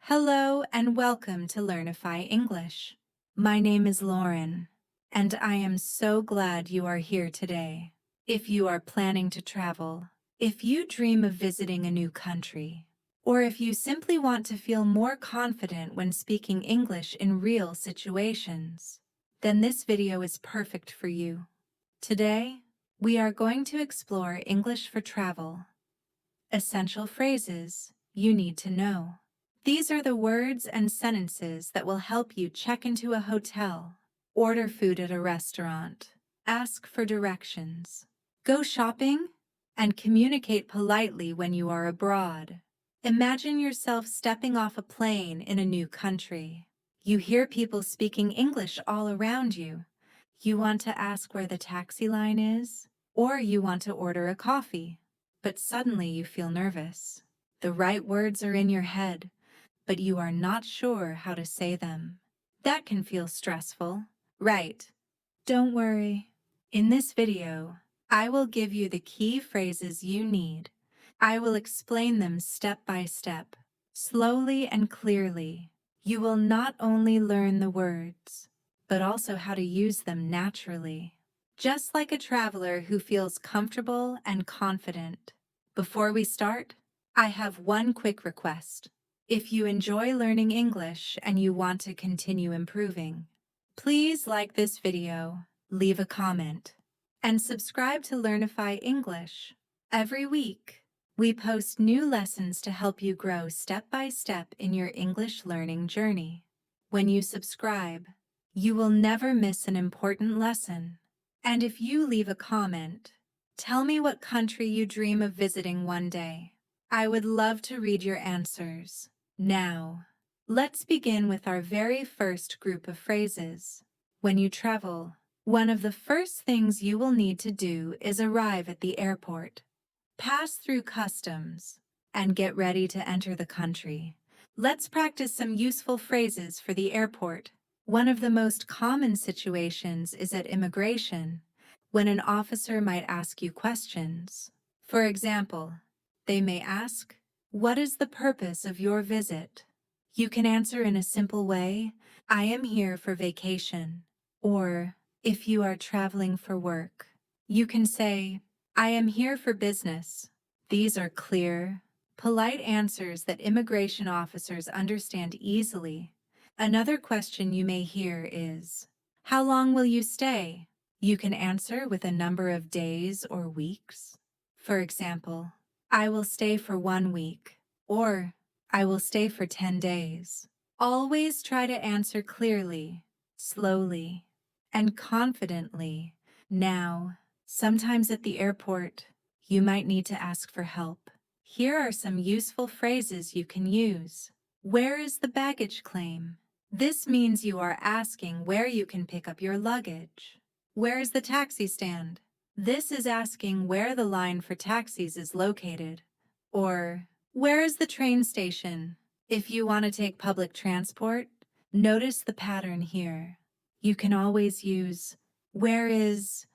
Hello and welcome to Learnify English. My name is Lauren, and I am so glad you are here today. If you are planning to travel, if you dream of visiting a new country, or if you simply want to feel more confident when speaking English in real situations, then this video is perfect for you. Today, we are going to explore English for travel. Essential phrases you need to know. These are the words and sentences that will help you check into a hotel, order food at a restaurant, ask for directions, go shopping, and communicate politely when you are abroad. Imagine yourself stepping off a plane in a new country. You hear people speaking English all around you. You want to ask where the taxi line is, or you want to order a coffee, but suddenly you feel nervous. The right words are in your head, but you are not sure how to say them. That can feel stressful, right? Don't worry. In this video, I will give you the key phrases you need. I will explain them step by step, slowly and clearly. You will not only learn the words, but also how to use them naturally, just like a traveler who feels comfortable and confident. Before we start, I have one quick request. If you enjoy learning English and you want to continue improving, please like this video, leave a comment, and subscribe to Learnify English. Every week, we post new lessons to help you grow step by step in your English learning journey. When you subscribe, you will never miss an important lesson. And if you leave a comment, tell me what country you dream of visiting one day. I would love to read your answers. Now, let's begin with our very first group of phrases. When you travel, one of the first things you will need to do is arrive at the airport, pass through customs, and get ready to enter the country. Let's practice some useful phrases for the airport. One of the most common situations is at immigration, when an officer might ask you questions. For example, they may ask, "What is the purpose of your visit?" You can answer in a simple way, "I am here for vacation." Or, if you are traveling for work, you can say, "I am here for business." These are clear, polite answers that immigration officers understand easily. Another question you may hear is, "How long will you stay?" You can answer with a number of days or weeks. For example, "I will stay for 1 week," or "I will stay for 10 days. Always try to answer clearly, slowly, and confidently. Now, sometimes at the airport, you might need to ask for help. Here are some useful phrases you can use. Where is the baggage claim? This means you are asking where you can pick up your luggage. Where is the taxi stand? This is asking where the line for taxis is located. Or, where is the train station? If you want to take public transport, notice the pattern here. You can always use "where is"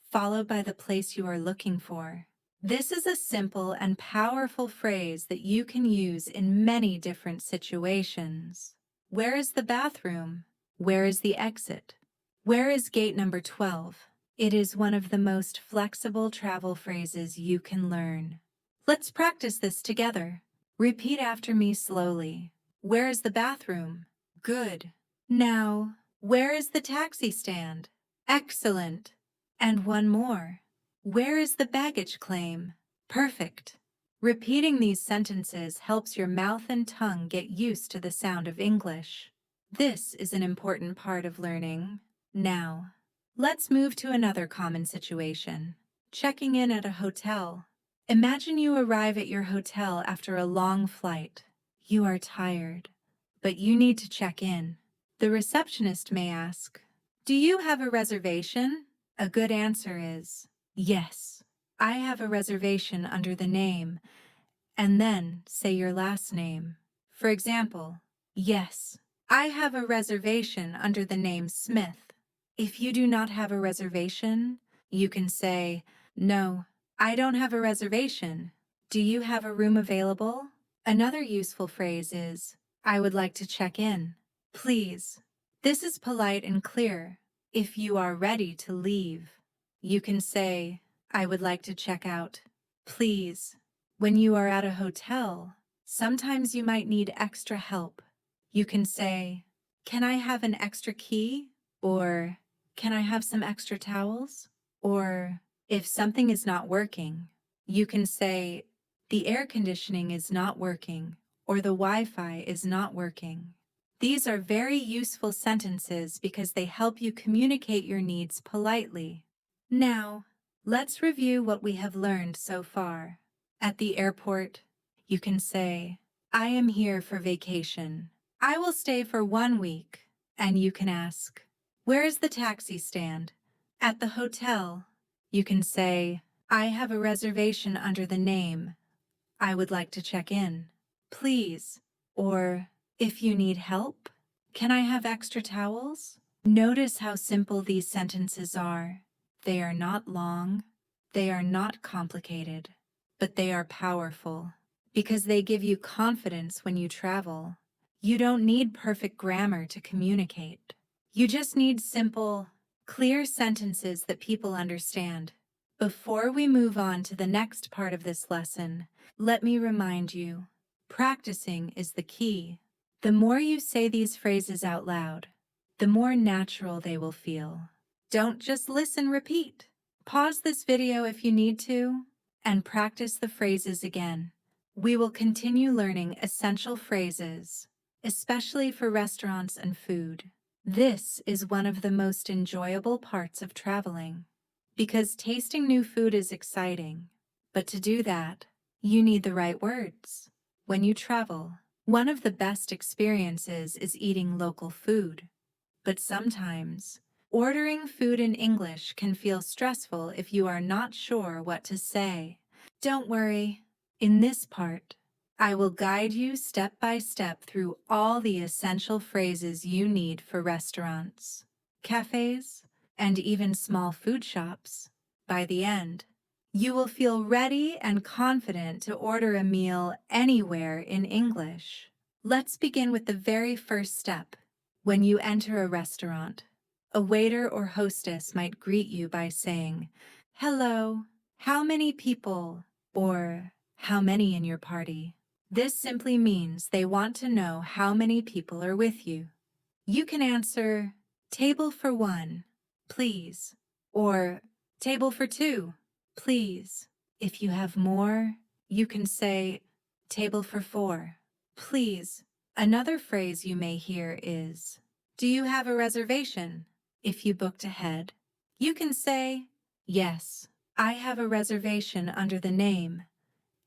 followed by the place you are looking for. This is a simple and powerful phrase that you can use in many different situations. Where is the bathroom? Where is the exit? Where is gate number 12? It is one of the most flexible travel phrases you can learn. Let's practice this together. Repeat after me slowly. Where is the bathroom? Good. Now, where is the taxi stand? Excellent. And one more. Where is the baggage claim? Perfect. Repeating these sentences helps your mouth and tongue get used to the sound of English. This is an important part of learning. Now, let's move to another common situation. Checking in at a hotel. Imagine you arrive at your hotel after a long flight. You are tired, but you need to check in. The receptionist may ask, "Do you have a reservation?" A good answer is, "Yes, I have a reservation under the name," and then say your last name. For example, "Yes, I have a reservation under the name Smith." If you do not have a reservation, you can say, "No, I don't have a reservation. Do you have a room available?" Another useful phrase is, I would like to check in. Please. This is polite and clear. If you are ready to leave, you can say, I would like to check out. Please. When you are at a hotel, sometimes you might need extra help. You can say, can I have an extra key? Or, can I have some extra towels? Or, if something is not working, you can say, the air conditioning is not working, or the Wi-Fi is not working. These are very useful sentences because they help you communicate your needs politely. Now, let's review what we have learned so far. At the airport, you can say, I am here for vacation. I will stay for 1 week. And you can ask, where is the taxi stand? At the hotel, you can say, I have a reservation under the name. I would like to check in. Please. Or, if you need help, can I have extra towels? Notice how simple these sentences are. They are not long, they are not complicated, but they are powerful because they give you confidence when you travel. You don't need perfect grammar to communicate. You just need simple, clear sentences that people understand. Before we move on to the next part of this lesson, let me remind you, practicing is the key. The more you say these phrases out loud, the more natural they will feel. Don't just listen, repeat. Pause this video if you need to, and practice the phrases again. We will continue learning essential phrases, especially for restaurants and food. This is one of the most enjoyable parts of traveling, because tasting new food is exciting. But to do that, you need the right words. When you travel, one of the best experiences is eating local food. But sometimes, ordering food in English can feel stressful if you are not sure what to say. Don't worry. In this part, I will guide you step by step through all the essential phrases you need for restaurants, cafes, and even small food shops. By the end, you will feel ready and confident to order a meal anywhere in English. Let's begin with the very first step. When you enter a restaurant, a waiter or hostess might greet you by saying, "Hello, how many people?" or "How many in your party?" This simply means they want to know how many people are with you. You can answer, "Table for 1, please," or "Table for 2, please." If you have more, you can say, "Table for 4, please." Another phrase you may hear is, "Do you have a reservation?" If you booked ahead, you can say, "Yes, I have a reservation under the name,"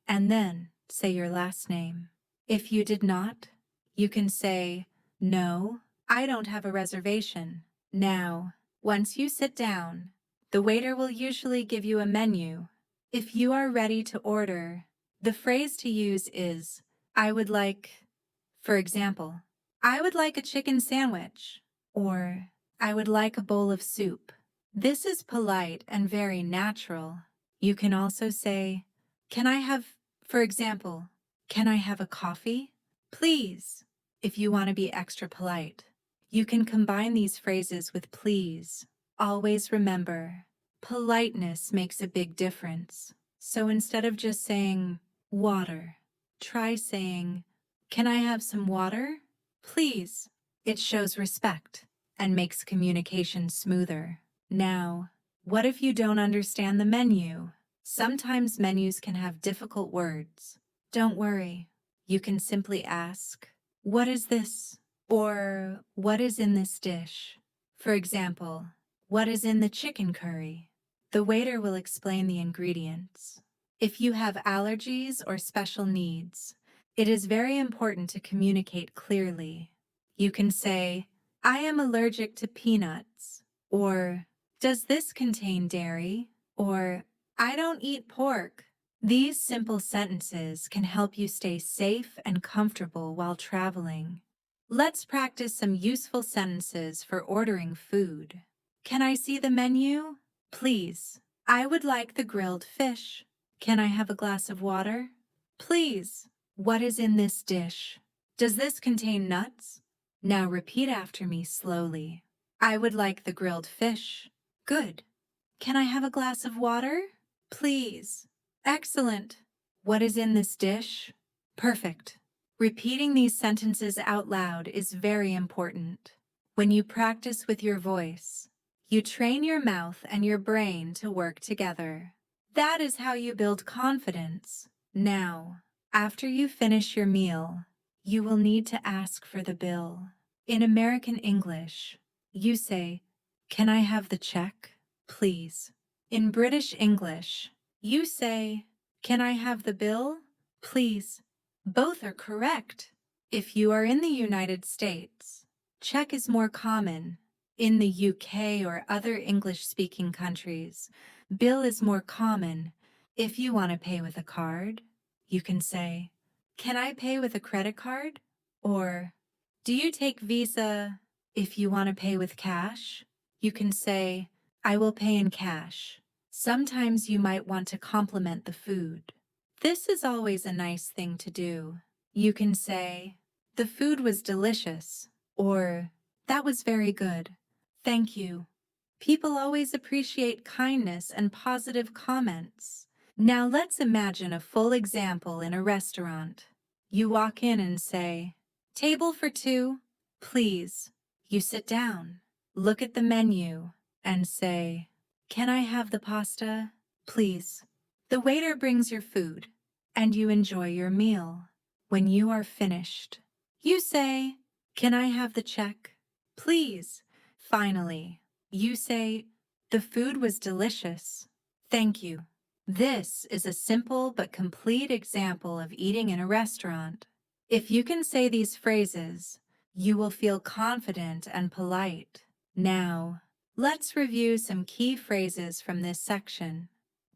and then say your last name. If you did not, you can say, "No, I don't have a reservation." Now, once you sit down, the waiter will usually give you a menu. If you are ready to order, the phrase to use is, I would like, for example, I would like a chicken sandwich, or I would like a bowl of soup. This is polite and very natural. You can also say, can I have, for example, can I have a coffee? Please, if you want to be extra polite. You can combine these phrases with please. Always remember, politeness makes a big difference. So instead of just saying water, try saying, can I have some water? Please. It shows respect and makes communication smoother. Now, what if you don't understand the menu? Sometimes menus can have difficult words. Don't worry. You can simply ask, what is this? Or what is in this dish? For example, what is in the chicken curry? The waiter will explain the ingredients. If you have allergies or special needs, it is very important to communicate clearly. You can say, I am allergic to peanuts, or does this contain dairy? Or I don't eat pork. These simple sentences can help you stay safe and comfortable while traveling. Let's practice some useful sentences for ordering food. Can I see the menu? Please. I would like the grilled fish. Can I have a glass of water? Please. What is in this dish? Does this contain nuts? Now repeat after me slowly. I would like the grilled fish. Good. Can I have a glass of water? Please. Excellent. What is in this dish? Perfect. Repeating these sentences out loud is very important. When you practice with your voice, you train your mouth and your brain to work together. That is how you build confidence. Now, after you finish your meal, you will need to ask for the bill. In American English, you say, "Can I have the check, please?" In British English, you say, "Can I have the bill, please?" Both are correct. If you are in the United States, check is more common. In the UK or other English-speaking countries, bill is more common. If you want to pay with a card, you can say, "Can I pay with a credit card?" Or, "Do you take Visa?" If you want to pay with cash, you can say, "I will pay in cash." Sometimes you might want to compliment the food. This is always a nice thing to do. You can say, "The food was delicious," or "That was very good. Thank you." People always appreciate kindness and positive comments. Now let's imagine a full example in a restaurant. You walk in and say, "Table for two, please." You sit down, look at the menu, and say, "Can I have the pasta, please?" The waiter brings your food, and you enjoy your meal. When you are finished, you say, "Can I have the check, please?" Finally, you say, "The food was delicious. Thank you." This is a simple but complete example of eating in a restaurant. If you can say these phrases, you will feel confident and polite. Now, let's review some key phrases from this section.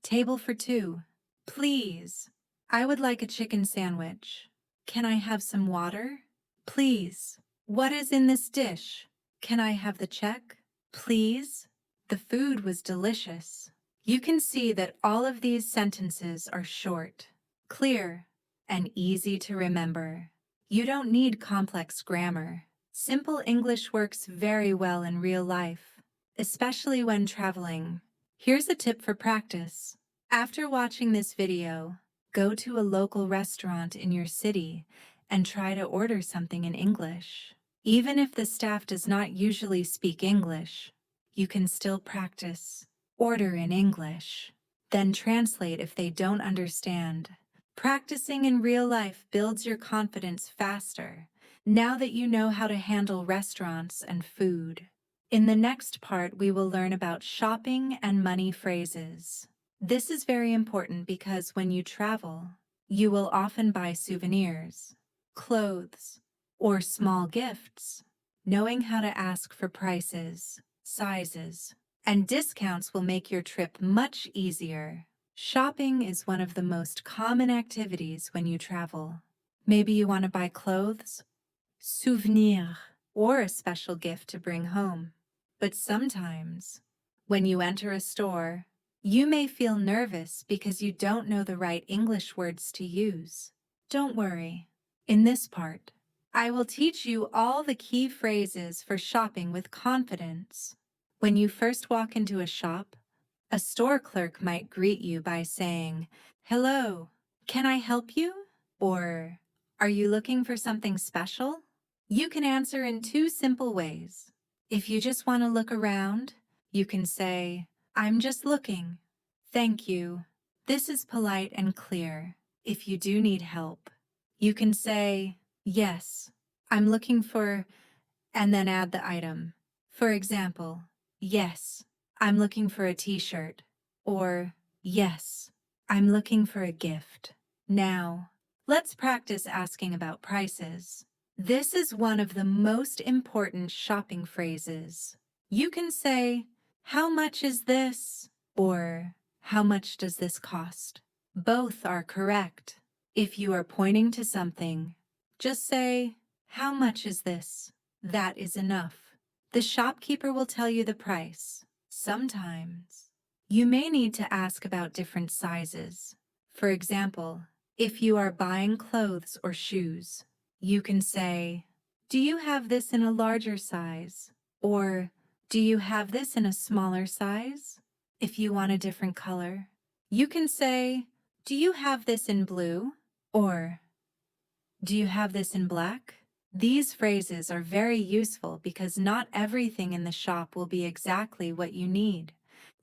Table for two. Please. I would like a chicken sandwich. Can I have some water? Please. What is in this dish? Can I have the check? Please. The food was delicious. You can see that all of these sentences are short, clear, and easy to remember. You don't need complex grammar. Simple English works very well in real life, especially when traveling. Here's a tip for practice. After watching this video, go to a local restaurant in your city and try to order something in English. Even if the staff does not usually speak English, you can still practice. Order in English, then translate if they don't understand. Practicing in real life builds your confidence faster, now that you know how to handle restaurants and food. In the next part, we will learn about shopping and money phrases. This is very important because when you travel, you will often buy souvenirs, clothes, or small gifts. Knowing how to ask for prices, sizes, and discounts will make your trip much easier. Shopping is one of the most common activities when you travel. Maybe you want to buy clothes, souvenirs, or a special gift to bring home. But sometimes, when you enter a store, you may feel nervous because you don't know the right English words to use. Don't worry. In this part, I will teach you all the key phrases for shopping with confidence. When you first walk into a shop, a store clerk might greet you by saying, "Hello, can I help you?" Or, "Are you looking for something special?" You can answer in two simple ways. If you just want to look around, you can say, "I'm just looking. Thank you." This is polite and clear. If you do need help, you can say, "Yes, I'm looking for," and then add the item. For example, "Yes, I'm looking for a t-shirt," or "Yes, I'm looking for a gift." Now, let's practice asking about prices. This is one of the most important shopping phrases. You can say, "How much is this?" or "How much does this cost?" Both are correct. If you are pointing to something, just say, "How much is this?" That is enough. The shopkeeper will tell you the price. Sometimes, you may need to ask about different sizes. For example, if you are buying clothes or shoes, You can say, "Do you have this in a larger size?" Or, "Do you have this in a smaller size?" If you want a different color, you can say, "Do you have this in blue?" Or, "Do you have this in black?" These phrases are very useful because not everything in the shop will be exactly what you need.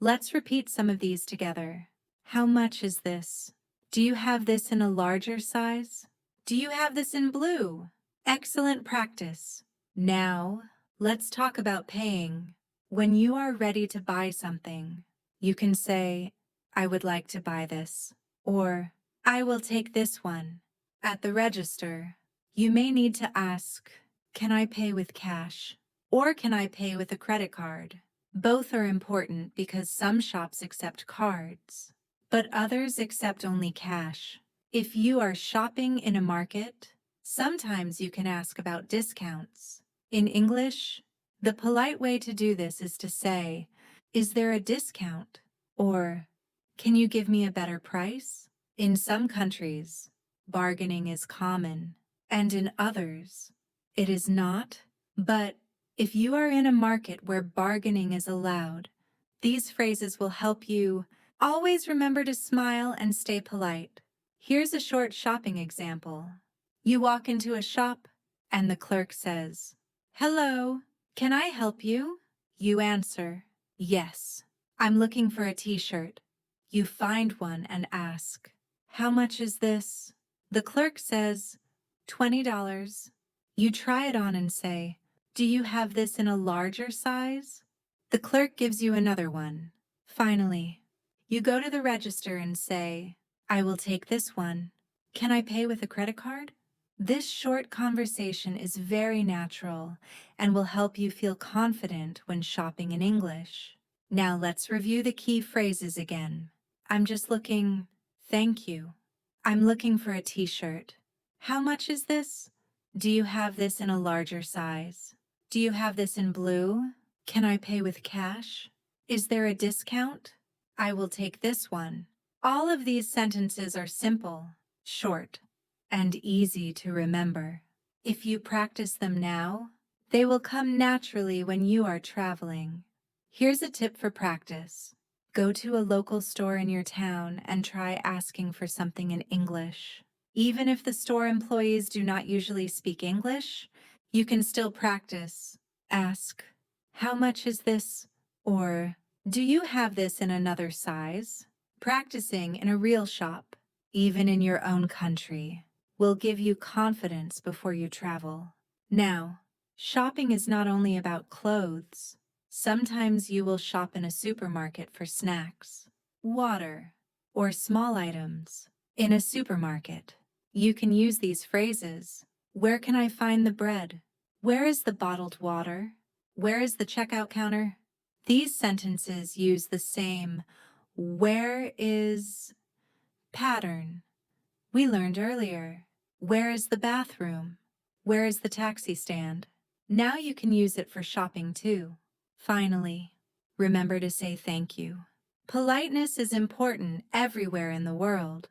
Let's repeat some of these together. How much is this? Do you have this in a larger size? Do you have this in blue? Excellent practice. Now, let's talk about paying. When you are ready to buy something, you can say, "I would like to buy this," or "I will take this one." At the register, you may need to ask, "Can I pay with cash?" or "Can I pay with a credit card?" Both are important because some shops accept cards, but others accept only cash. If you are shopping in a market, sometimes you can ask about discounts. In English, the polite way to do this is to say, "Is there a discount?" or "Can you give me a better price?" In some countries, bargaining is common, and in others, it is not. But if you are in a market where bargaining is allowed, these phrases will help you. Always remember to smile and stay polite. Here's a short shopping example. You walk into a shop, and the clerk says, "Hello, can I help you?" You answer, "Yes, I'm looking for a t-shirt." You find one and ask, "How much is this?" The clerk says, $20. You try it on and say, "Do you have this in a larger size?" The clerk gives you another one. Finally, you go to the register and say, "I will take this one. Can I pay with a credit card?" This short conversation is very natural and will help you feel confident when shopping in English. Now let's review the key phrases again. I'm just looking. Thank you. I'm looking for a t-shirt. How much is this? Do you have this in a larger size? Do you have this in blue? Can I pay with cash? Is there a discount? I will take this one. All of these sentences are simple, short, and easy to remember. If you practice them now, they will come naturally when you are traveling. Here's a tip for practice. Go to a local store in your town and try asking for something in English. Even if the store employees do not usually speak English, you can still practice. Ask, "How much is this?" or "Do you have this in another size?" Practicing in a real shop, even in your own country, will give you confidence before you travel. Now, shopping is not only about clothes. Sometimes you will shop in a supermarket for snacks, water, or small items. In a supermarket, you can use these phrases. Where can I find the bread? Where is the bottled water? Where is the checkout counter? These sentences use the same "where is" pattern we learned earlier. Where is the bathroom? Where is the taxi stand? Now you can use it for shopping too. Finally, remember to say thank you. Politeness is important everywhere in the world.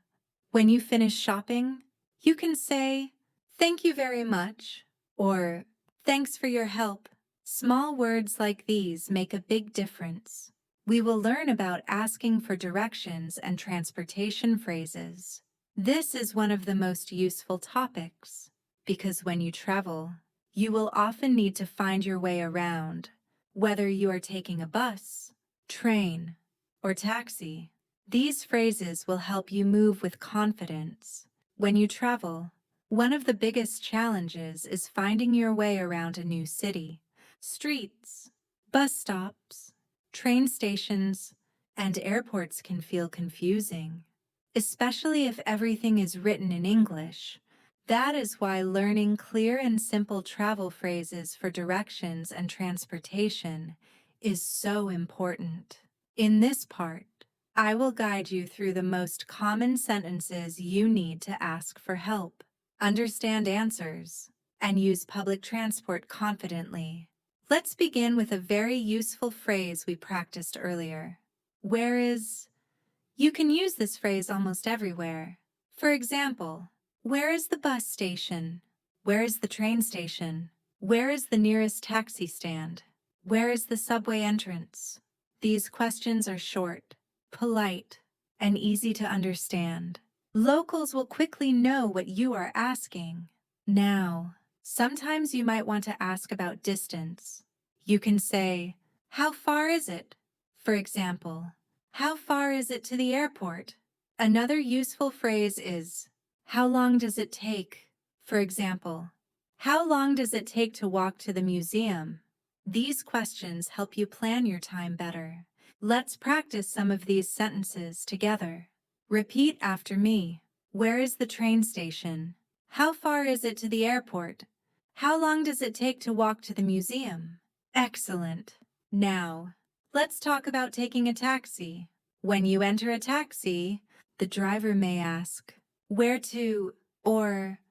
When you finish shopping, you can say, "Thank you very much," or "Thanks for your help." Small words like these make a big difference. We will learn about asking for directions and transportation phrases. This is one of the most useful topics, because when you travel, you will often need to find your way around, whether you are taking a bus, train, or taxi. These phrases will help you move with confidence. When you travel, one of the biggest challenges is finding your way around a new city. Streets, bus stops, train stations, and airports can feel confusing, especially if everything is written in English. That is why learning clear and simple travel phrases for directions and transportation is so important. In this part, I will guide you through the most common sentences you need to ask for help, understand answers, and use public transport confidently. Let's begin with a very useful phrase we practiced earlier. Where is? You can use this phrase almost everywhere. For example, where is the bus station? Where is the train station? Where is the nearest taxi stand? Where is the subway entrance? These questions are short, polite, and easy to understand. Locals will quickly know what you are asking. Now, sometimes you might want to ask about distance. You can say, "How far is it?" For example, "How far is it to the airport?" Another useful phrase is, "How long does it take?" For example, "How long does it take to walk to the museum?" These questions help you plan your time better. Let's practice some of these sentences together. Repeat after me. Where is the train station? How far is it to the airport? How long does it take to walk to the museum? Excellent. Now, let's talk about taking a taxi. When you enter a taxi, the driver may ask, "Where to?" or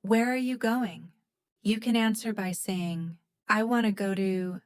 "Where are you going?" You can answer by saying, "I want to go to,"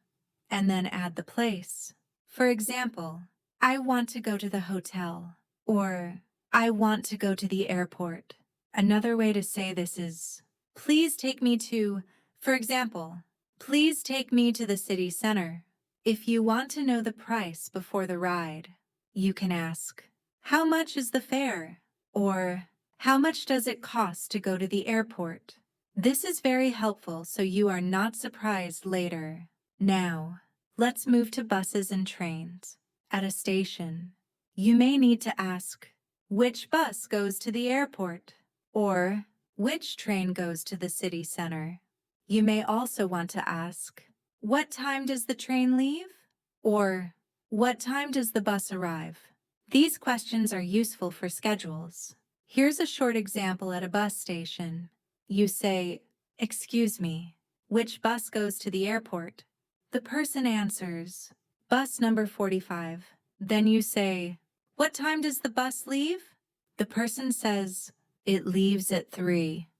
and then add the place. For example, "I want to go to the hotel," or "I want to go to the airport." Another way to say this is, "Please take me to," for example, "Please take me to the city center." If you want to know the price before the ride, you can ask, "How much is the fare?" or "How much does it cost to go to the airport?" This is very helpful so you are not surprised later. Now, let's move to buses and trains. At a station, you may need to ask, "Which bus goes to the airport?" or "Which train goes to the city center?" You may also want to ask, "What time does the train leave?" or "What time does the bus arrive?" These questions are useful for schedules. Here's a short example at a bus station. You say, "Excuse me, which bus goes to the airport?" The person answers, "Bus number 45. Then you say, "What time does the bus leave?" The person says, "It leaves at 3.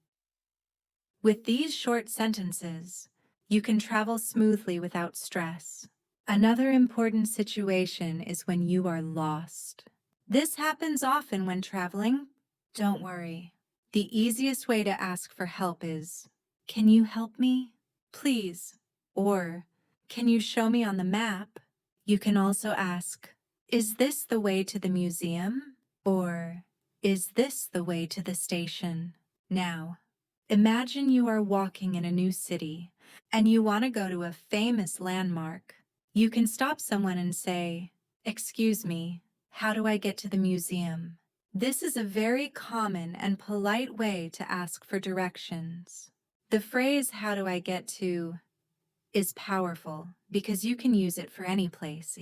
With these short sentences, you can travel smoothly without stress. Another important situation is when you are lost. This happens often when traveling. Don't worry. The easiest way to ask for help is, "Can you help me? Please." Or, "Can you show me on the map?" You can also ask, "Is this the way to the museum?" or "Is this the way to the station?" Now, imagine you are walking in a new city and you want to go to a famous landmark. You can stop someone and say, "Excuse me, how do I get to the museum?" This is a very common and polite way to ask for directions. The phrase, "How do I get to?" is powerful because you can use it for any place.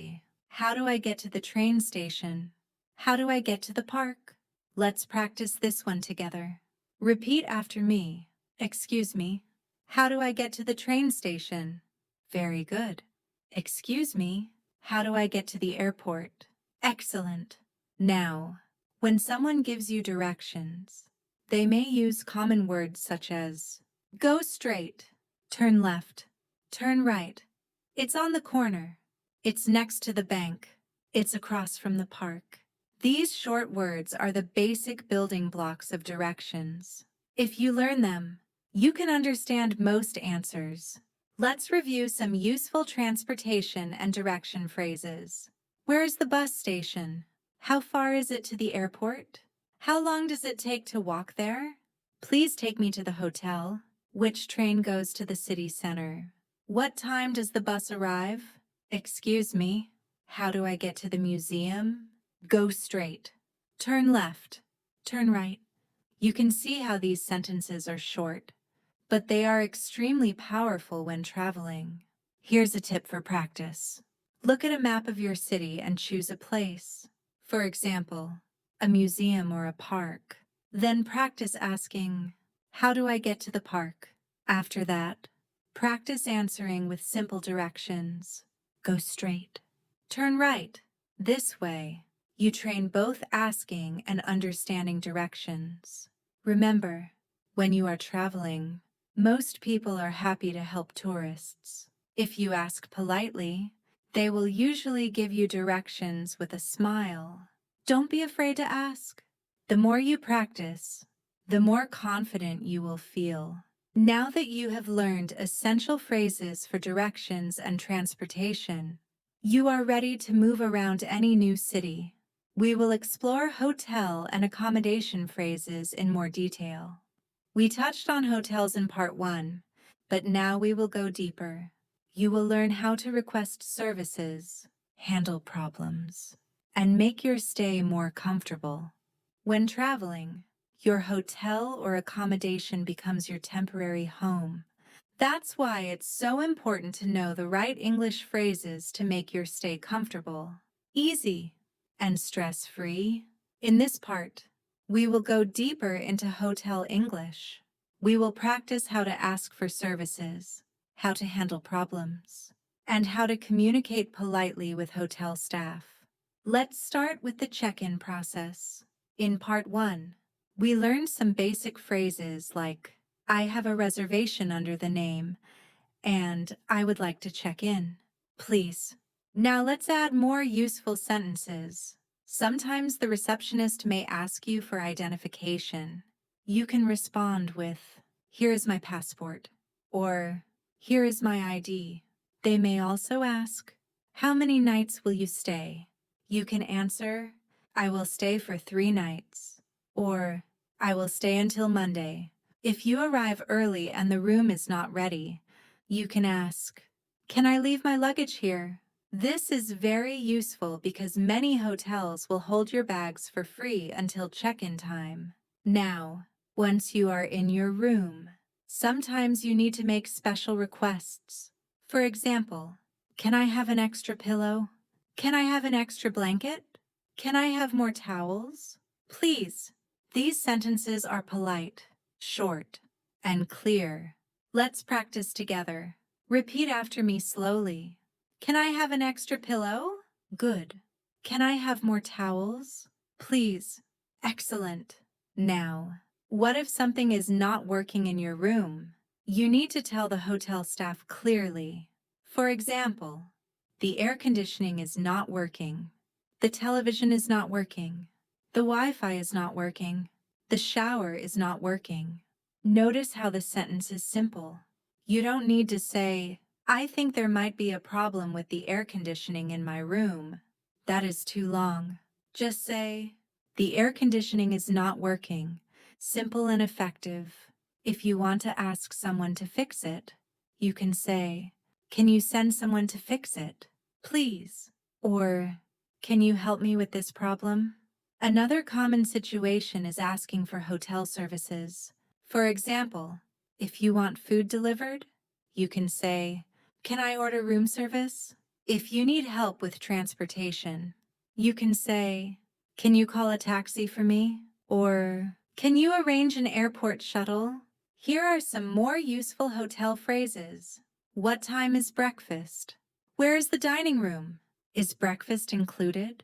How do I get to the train station? How do I get to the park? Let's practice this one together. Repeat after me. Excuse me. How do I get to the train station? Very good. Excuse me. How do I get to the airport? Excellent. Now, when someone gives you directions, they may use common words such as go straight, turn left, turn right, it's on the corner, it's next to the bank, it's across from the park. These short words are the basic building blocks of directions. If you learn them, you can understand most answers. Let's review some useful transportation and direction phrases. Where is the bus station? How far is it to the airport? How long does it take to walk there? Please take me to the hotel. Which train goes to the city center? What time does the bus arrive? Excuse me, how do I get to the museum? Go straight. Turn left. Turn right. You can see how these sentences are short, but they are extremely powerful when traveling. Here's a tip for practice. Look at a map of your city and choose a place. For example, a museum or a park. Then practice asking, "How do I get to the park?" After that, practice answering with simple directions. Go straight. Turn right. This way, you train both asking and understanding directions. Remember, when you are traveling, most people are happy to help tourists. If you ask politely, they will usually give you directions with a smile. Don't be afraid to ask. The more you practice, the more confident you will feel. Now that you have learned essential phrases for directions and transportation, you are ready to move around any new city. We will explore hotel and accommodation phrases in more detail. We touched on hotels in part 1, but now we will go deeper. You will learn how to request services, handle problems, and make your stay more comfortable. When traveling, your hotel or accommodation becomes your temporary home. That's why it's so important to know the right English phrases to make your stay comfortable, easy, and stress-free. In this part, we will go deeper into hotel English. We will practice how to ask for services, how to handle problems, and how to communicate politely with hotel staff. Let's start with the check-in process. In part 1, we learned some basic phrases like, I have a reservation under the name, and I would like to check in, please. Now let's add more useful sentences. Sometimes the receptionist may ask you for identification. You can respond with, here is my passport, or here is my ID. They may also ask, how many nights will you stay? You can answer, I will stay for 3 nights, or I will stay until Monday. If you arrive early and the room is not ready, you can ask, can I leave my luggage here? This is very useful because many hotels will hold your bags for free until check-in time. Now, once you are in your room, sometimes you need to make special requests. For example, can I have an extra pillow? Can I have an extra blanket? Can I have more towels? Please. These sentences are polite, short, and clear. Let's practice together. Repeat after me slowly. Can I have an extra pillow? Good. Can I have more towels? Please. Excellent. Now, what if something is not working in your room? You need to tell the hotel staff clearly. For example, the air conditioning is not working. The television is not working. The Wi-Fi is not working. The shower is not working. Notice how the sentence is simple. You don't need to say, I think there might be a problem with the air conditioning in my room. That is too long. Just say, the air conditioning is not working. Simple and effective. If you want to ask someone to fix it, you can say, can you send someone to fix it, please? Or, can you help me with this problem? Another common situation is asking for hotel services. For example, if you want food delivered, you can say, can I order room service? If you need help with transportation, you can say, can you call a taxi for me? Or, can you arrange an airport shuttle? Here are some more useful hotel phrases. What time is breakfast? Where is the dining room? Is breakfast included?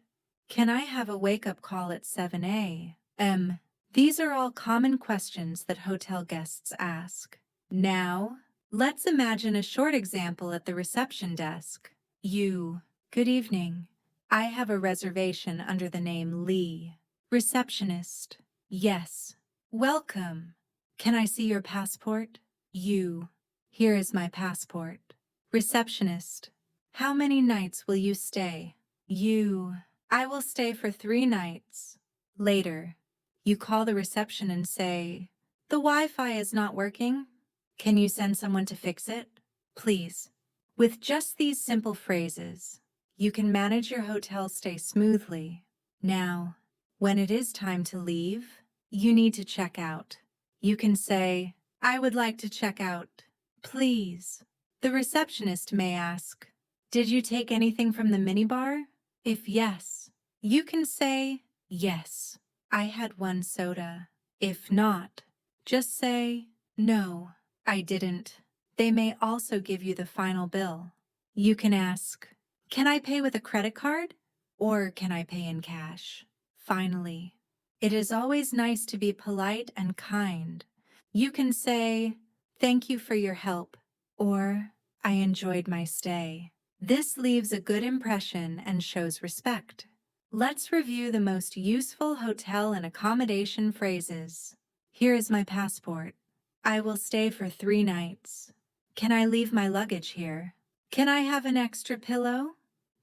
Can I have a wake-up call at 7 a.m.? These are all common questions that hotel guests ask. Now, let's imagine a short example at the reception desk. Good evening. I have a reservation under the name Lee. Receptionist. Yes. Welcome. Can I see your passport? Here is my passport. Receptionist. How many nights will you stay? I will stay for 3 nights. Later, you call the reception and say, the Wi-Fi is not working. Can you send someone to fix it? Please. With just these simple phrases, you can manage your hotel stay smoothly. Now, when it is time to leave, you need to check out. You can say, I would like to check out, please. The receptionist may ask, did you take anything from the minibar? If yes, you can say, yes, I had 1 soda. If not, just say, no, I didn't. They may also give you the final bill. You can ask, can I pay with a credit card? Or can I pay in cash? Finally, it is always nice to be polite and kind. You can say, thank you for your help, or I enjoyed my stay. This leaves a good impression and shows respect. Let's review the most useful hotel and accommodation phrases. Here is my passport. I will stay for 3 nights. Can I leave my luggage here? Can I have an extra pillow?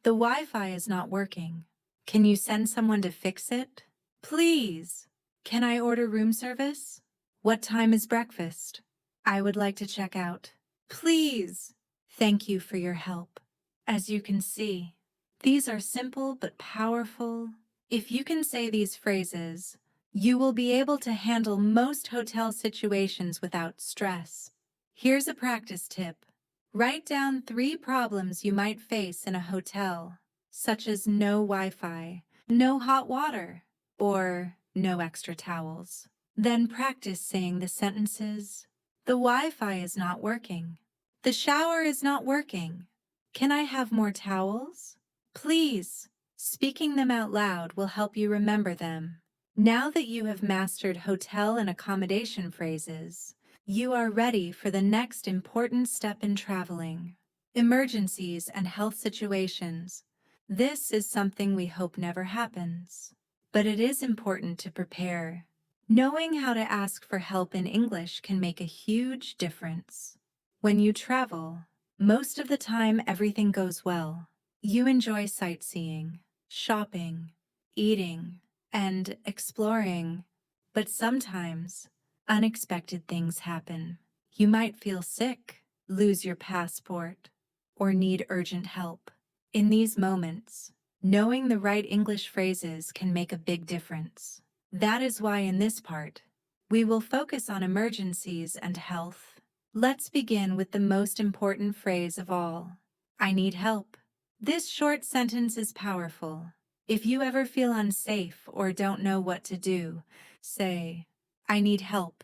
The Wi-Fi is not working. Can you send someone to fix it? Please. Can I order room service? What time is breakfast? I would like to check out. Please. Thank you for your help. As you can see, these are simple but powerful. If you can say these phrases, you will be able to handle most hotel situations without stress. Here's a practice tip. Write down 3 problems you might face in a hotel, such as no Wi-Fi, no hot water, or no extra towels. Then practice saying the sentences. The Wi-Fi is not working. The shower is not working. Can I have more towels? Please. Speaking them out loud will help you remember them. Now that you have mastered hotel and accommodation phrases, you are ready for the next important step in traveling: emergencies and health situations. This is something we hope never happens, but it is important to prepare. Knowing how to ask for help in English can make a huge difference. When you travel, most of the time everything goes well. You enjoy sightseeing, shopping, eating, and exploring, but sometimes unexpected things happen. You might feel sick, lose your passport, or need urgent help. In these moments, knowing the right English phrases can make a big difference. That is why in this part, we will focus on emergencies and health. Let's begin with the most important phrase of all. I need help. This short sentence is powerful. If you ever feel unsafe or don't know what to do, say, I need help.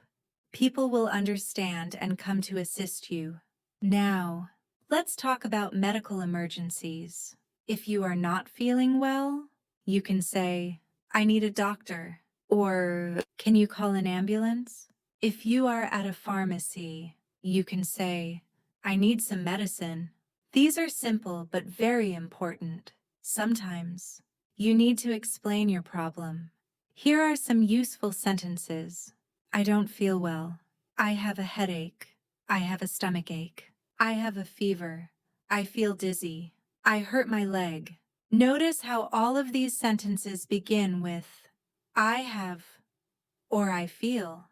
People will understand and come to assist you. Now, let's talk about medical emergencies. If you are not feeling well, you can say, I need a doctor. Or, can you call an ambulance? If you are at a pharmacy, you can say, I need some medicine. These are simple but very important. Sometimes, you need to explain your problem. Here are some useful sentences. I don't feel well. I have a headache. I have a stomachache. I have a fever. I feel dizzy. I hurt my leg. Notice how all of these sentences begin with I have or I feel.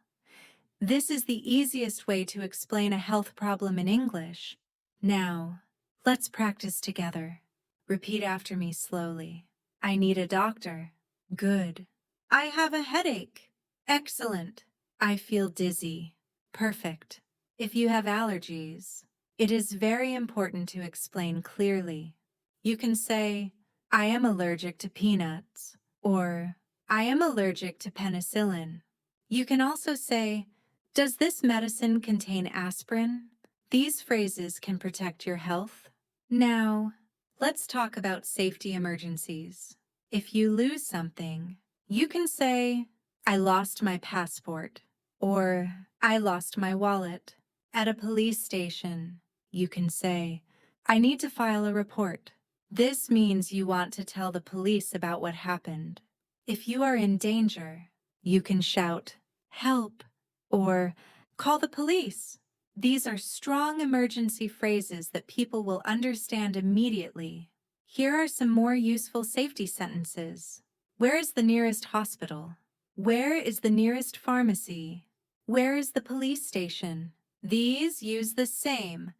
This is the easiest way to explain a health problem in English. Now, let's practice together. Repeat after me slowly. I need a doctor. Good. I have a headache. Excellent. I feel dizzy. Perfect. If you have allergies, it is very important to explain clearly. You can say, I am allergic to peanuts, or I am allergic to penicillin. You can also say, does this medicine contain aspirin? These phrases can protect your health. Now, let's talk about safety emergencies. If you lose something, you can say, I lost my passport, or I lost my wallet. At a police station, you can say, I need to file a report. This means you want to tell the police about what happened. If you are in danger, you can shout, help, or call the police. These are strong emergency phrases that people will understand immediately. Here are some more useful safety sentences. Where is the nearest hospital? Where is the nearest pharmacy? Where is the police station? These use the same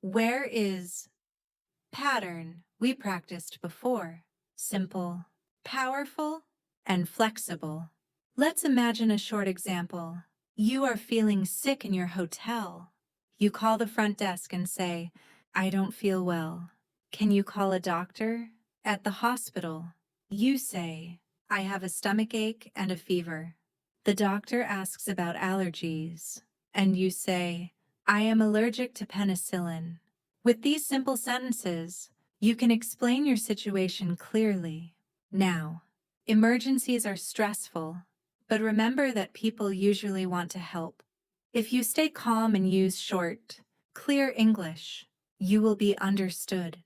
where is pattern we practiced before. Simple, powerful, and flexible. Let's imagine a short example. You are feeling sick in your hotel. You call the front desk and say, I don't feel well. Can you call a doctor? At the hospital, you say, I have a stomachache and a fever. The doctor asks about allergies, and you say, I am allergic to penicillin. With these simple sentences, you can explain your situation clearly. Now, emergencies are stressful, but remember that people usually want to help. If you stay calm and use short, clear English, you will be understood.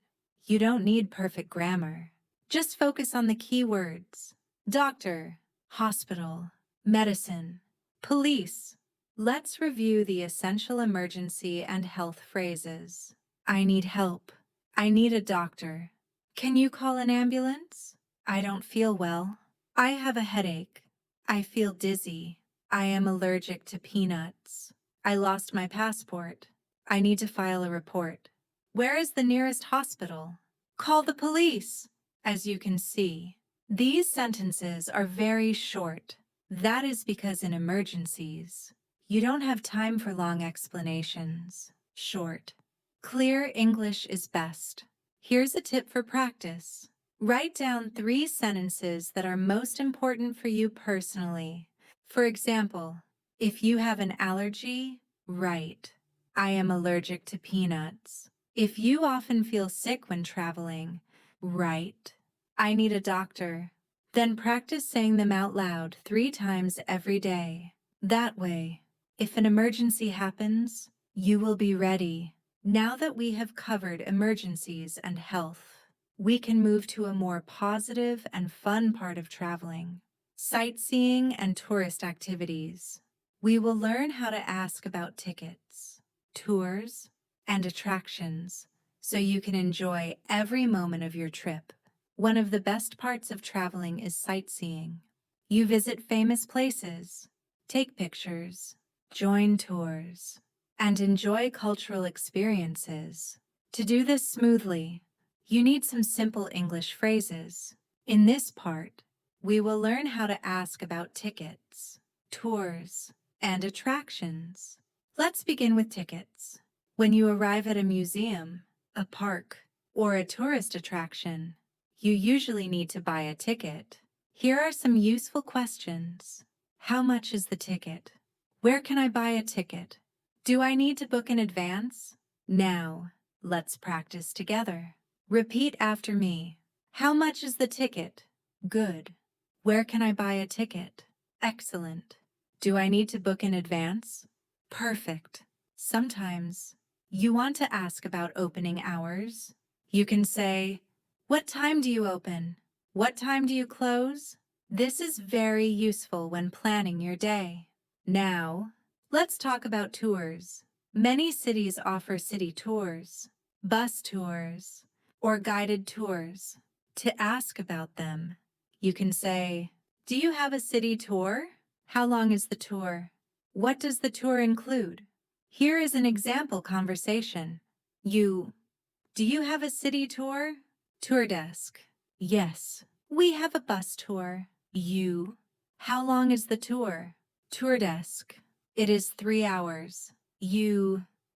You don't need perfect grammar. Just focus on the key words: doctor, hospital, medicine, police. Let's review the essential emergency and health phrases. I need help. I need a doctor. Can you call an ambulance? I don't feel well. I have a headache. I feel dizzy. I am allergic to peanuts. I lost my passport. I need to file a report. Where is the nearest hospital? Call the police. As you can see, these sentences are very short. That is because in emergencies, you don't have time for long explanations. Short, clear English is best. Here's a tip for practice. Write down 3 sentences that are most important for you personally. For example, if you have an allergy, write, I am allergic to peanuts. If you often feel sick when traveling, write, I need a doctor. Then practice saying them out loud 3 times every day. That way, if an emergency happens, you will be ready. Now that we have covered emergencies and health, we can move to a more positive and fun part of traveling, sightseeing and tourist activities. We will learn how to ask about tickets, tours, and attractions so you can enjoy every moment of your trip. One of the best parts of traveling is sightseeing. You visit famous places, take pictures, join tours, and enjoy cultural experiences. To do this smoothly, you need some simple English phrases. In this part, we will learn how to ask about tickets, tours, and attractions. Let's begin with tickets. When you arrive at a museum, a park, or a tourist attraction, you usually need to buy a ticket. Here are some useful questions. How much is the ticket? Where can I buy a ticket? Do I need to book in advance? Now, let's practice together. Repeat after me. How much is the ticket? Good. Where can I buy a ticket? Excellent. Do I need to book in advance? Perfect. Sometimes you want to ask about opening hours. You can say, what time do you open? What time do you close? This is very useful when planning your day. Now, let's talk about tours. Many cities offer city tours, bus tours, or guided tours. To ask about them, you can say, do you have a city tour? How long is the tour? What does the tour include? Here is an example conversation. Do you have a city tour? Tour desk. Yes, we have a bus tour. How long is the tour? Tour desk. It is 3 hours.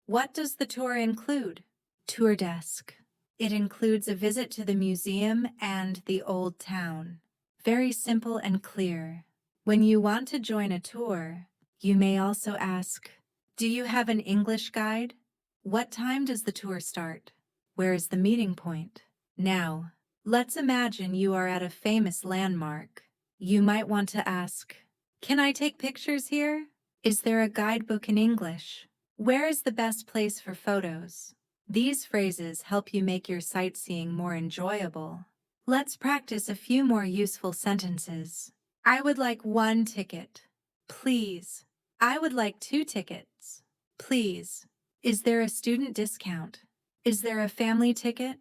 What does the tour include? Tour desk. It includes a visit to the museum and the old town. Very simple and clear. When you want to join a tour, you may also ask, do you have an English guide? What time does the tour start? Where is the meeting point? Now, let's imagine you are at a famous landmark. You might want to ask, can I take pictures here? Is there a guidebook in English? Where is the best place for photos? These phrases help you make your sightseeing more enjoyable. Let's practice a few more useful sentences. I would like 1 ticket. Please. I would like 2 tickets. Please. Is there a student discount? Is there a family ticket?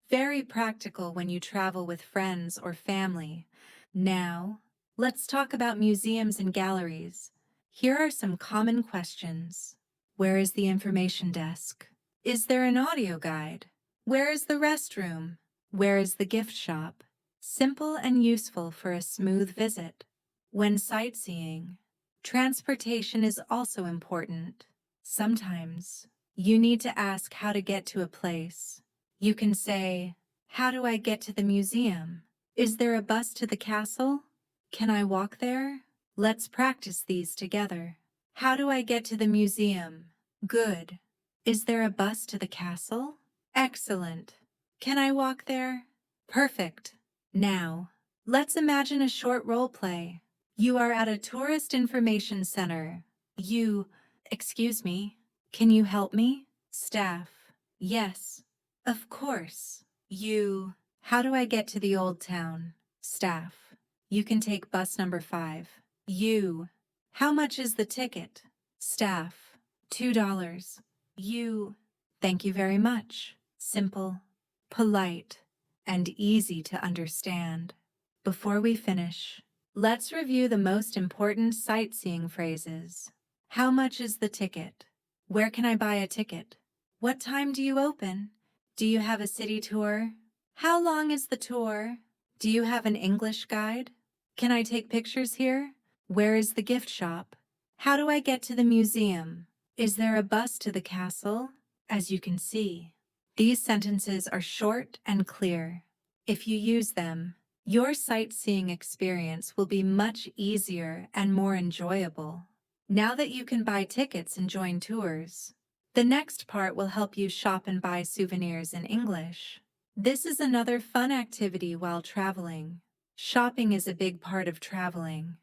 Very practical when you travel with friends or family. Now, let's talk about museums and galleries. Here are some common questions. Where is the information desk? Is there an audio guide? Where is the restroom? Where is the gift shop? Simple and useful for a smooth visit. When sightseeing, transportation is also important. Sometimes, you need to ask how to get to a place. You can say, how do I get to the museum? Is there a bus to the castle? Can I walk there? Let's practice these together. How do I get to the museum? Good. Is there a bus to the castle? Excellent. Can I walk there? Perfect. Now, let's imagine a short role play. You are at a tourist information center. Excuse me, can you help me? Staff. Yes, of course. How do I get to the old town? Staff. You can take bus number 5. How much is the ticket? Staff, $2. You, thank you very much. Simple, polite, and easy to understand. Before we finish, let's review the most important sightseeing phrases. How much is the ticket? Where can I buy a ticket? What time do you open? Do you have a city tour? How long is the tour? Do you have an English guide? Can I take pictures here? Where is the gift shop? How do I get to the museum? Is there a bus to the castle? As you can see, these sentences are short and clear. If you use them, your sightseeing experience will be much easier and more enjoyable. Now that you can buy tickets and join tours, the next part will help you shop and buy souvenirs in English. This is another fun activity while traveling. Shopping is a big part of traveling.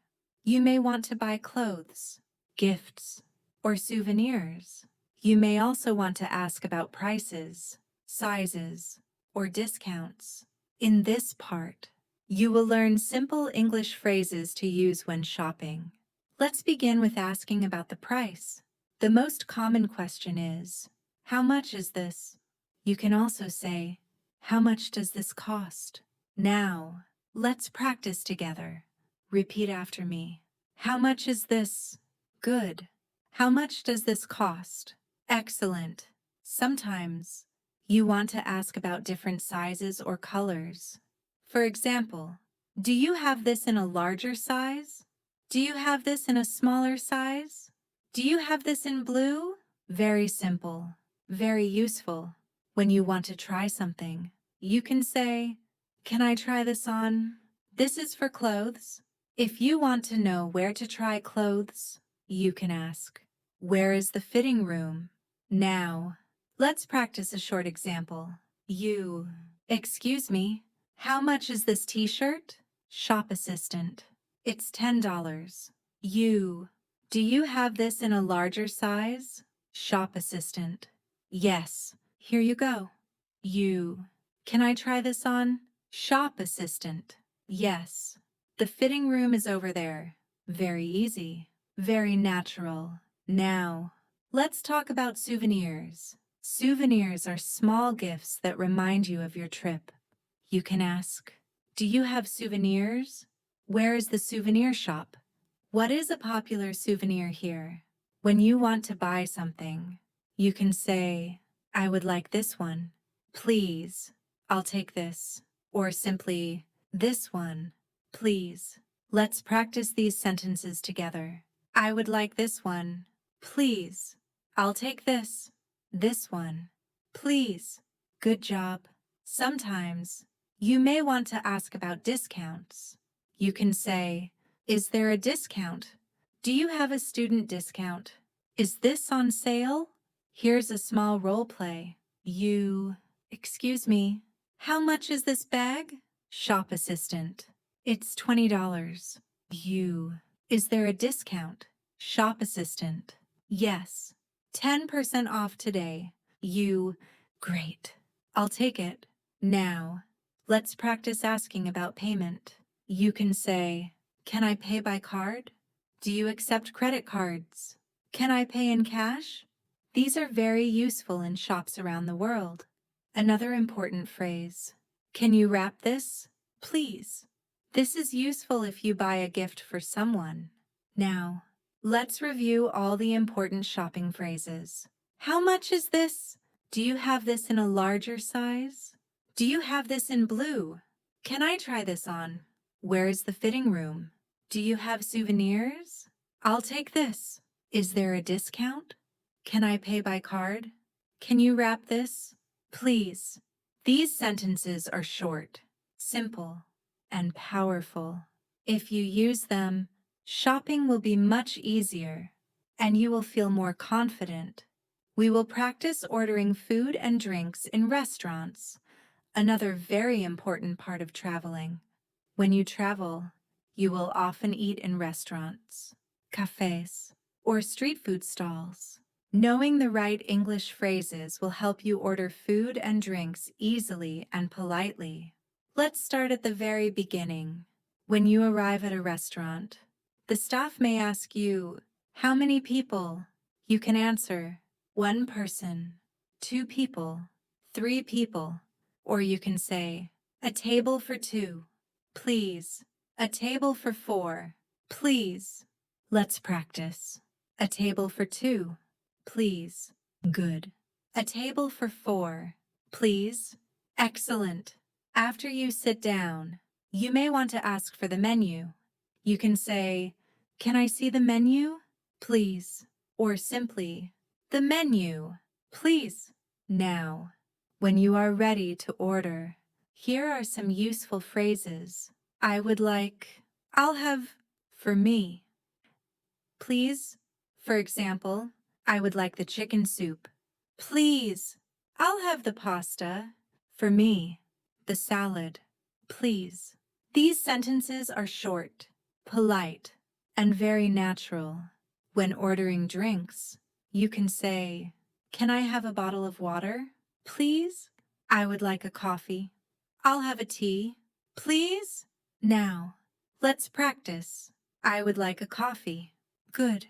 You may want to buy clothes, gifts, or souvenirs. You may also want to ask about prices, sizes, or discounts. In this part, you will learn simple English phrases to use when shopping. Let's begin with asking about the price. The most common question is, how much is this? You can also say, how much does this cost? Now, let's practice together. Repeat after me. How much is this? Good. How much does this cost? Excellent. Sometimes, you want to ask about different sizes or colors. For example, do you have this in a larger size? Do you have this in a smaller size? Do you have this in blue? Very simple, very useful. When you want to try something, you can say, can I try this on? This is for clothes. If you want to know where to try clothes, you can ask, where is the fitting room? Now, let's practice a short example. Excuse me, how much is this t-shirt? Shop assistant, it's $10. Do you have this in a larger size? Shop assistant, yes, here you go. Can I try this on? Shop assistant, yes. The fitting room is over there. Very easy, very natural. Now, let's talk about souvenirs. Souvenirs are small gifts that remind you of your trip. You can ask, do you have souvenirs? Where is the souvenir shop? What is a popular souvenir here? When you want to buy something, you can say, I would like this one. Please, I'll take this. Or simply, this one, please. Let's practice these sentences together. I would like this one. Please. I'll take this. This one. Please. Good job. Sometimes, you may want to ask about discounts. You can say, is there a discount? Do you have a student discount? Is this on sale? Here's a small role play. Excuse me, how much is this bag? Shop assistant, it's $20. Is there a discount? Shop assistant, yes, 10% off today. Great, I'll take it. Now, let's practice asking about payment. You can say, can I pay by card? Do you accept credit cards? Can I pay in cash? These are very useful in shops around the world. Another important phrase, can you wrap this? Please. This is useful if you buy a gift for someone. Now, let's review all the important shopping phrases. How much is this? Do you have this in a larger size? Do you have this in blue? Can I try this on? Where is the fitting room? Do you have souvenirs? I'll take this. Is there a discount? Can I pay by card? Can you wrap this? Please. These sentences are short, simple, and powerful. If you use them, shopping will be much easier, and you will feel more confident. We will practice ordering food and drinks in restaurants, another very important part of traveling. When you travel, you will often eat in restaurants, cafes, or street food stalls. Knowing the right English phrases will help you order food and drinks easily and politely. Let's start at the very beginning. When you arrive at a restaurant, the staff may ask you, How many people? You can answer 1 person, 2 people, 3 people, or you can say a table for 2, please. A table for 4, please. Let's practice. A table for 2, please. Good. A table for 4, please. Excellent. After you sit down, you may want to ask for the menu. You can say, "Can I see the menu, please?" Or simply, "The menu, please." Now, when you are ready to order, here are some useful phrases. I would like, I'll have, for me. Please. For example, I would like the chicken soup. Please. I'll have the pasta. For me, the salad. Please. These sentences are short, polite, and very natural. When ordering drinks, you can say, "Can I have a bottle of water, please? I would like a coffee. I'll have a tea, please." Now, let's practice. I would like a coffee. Good.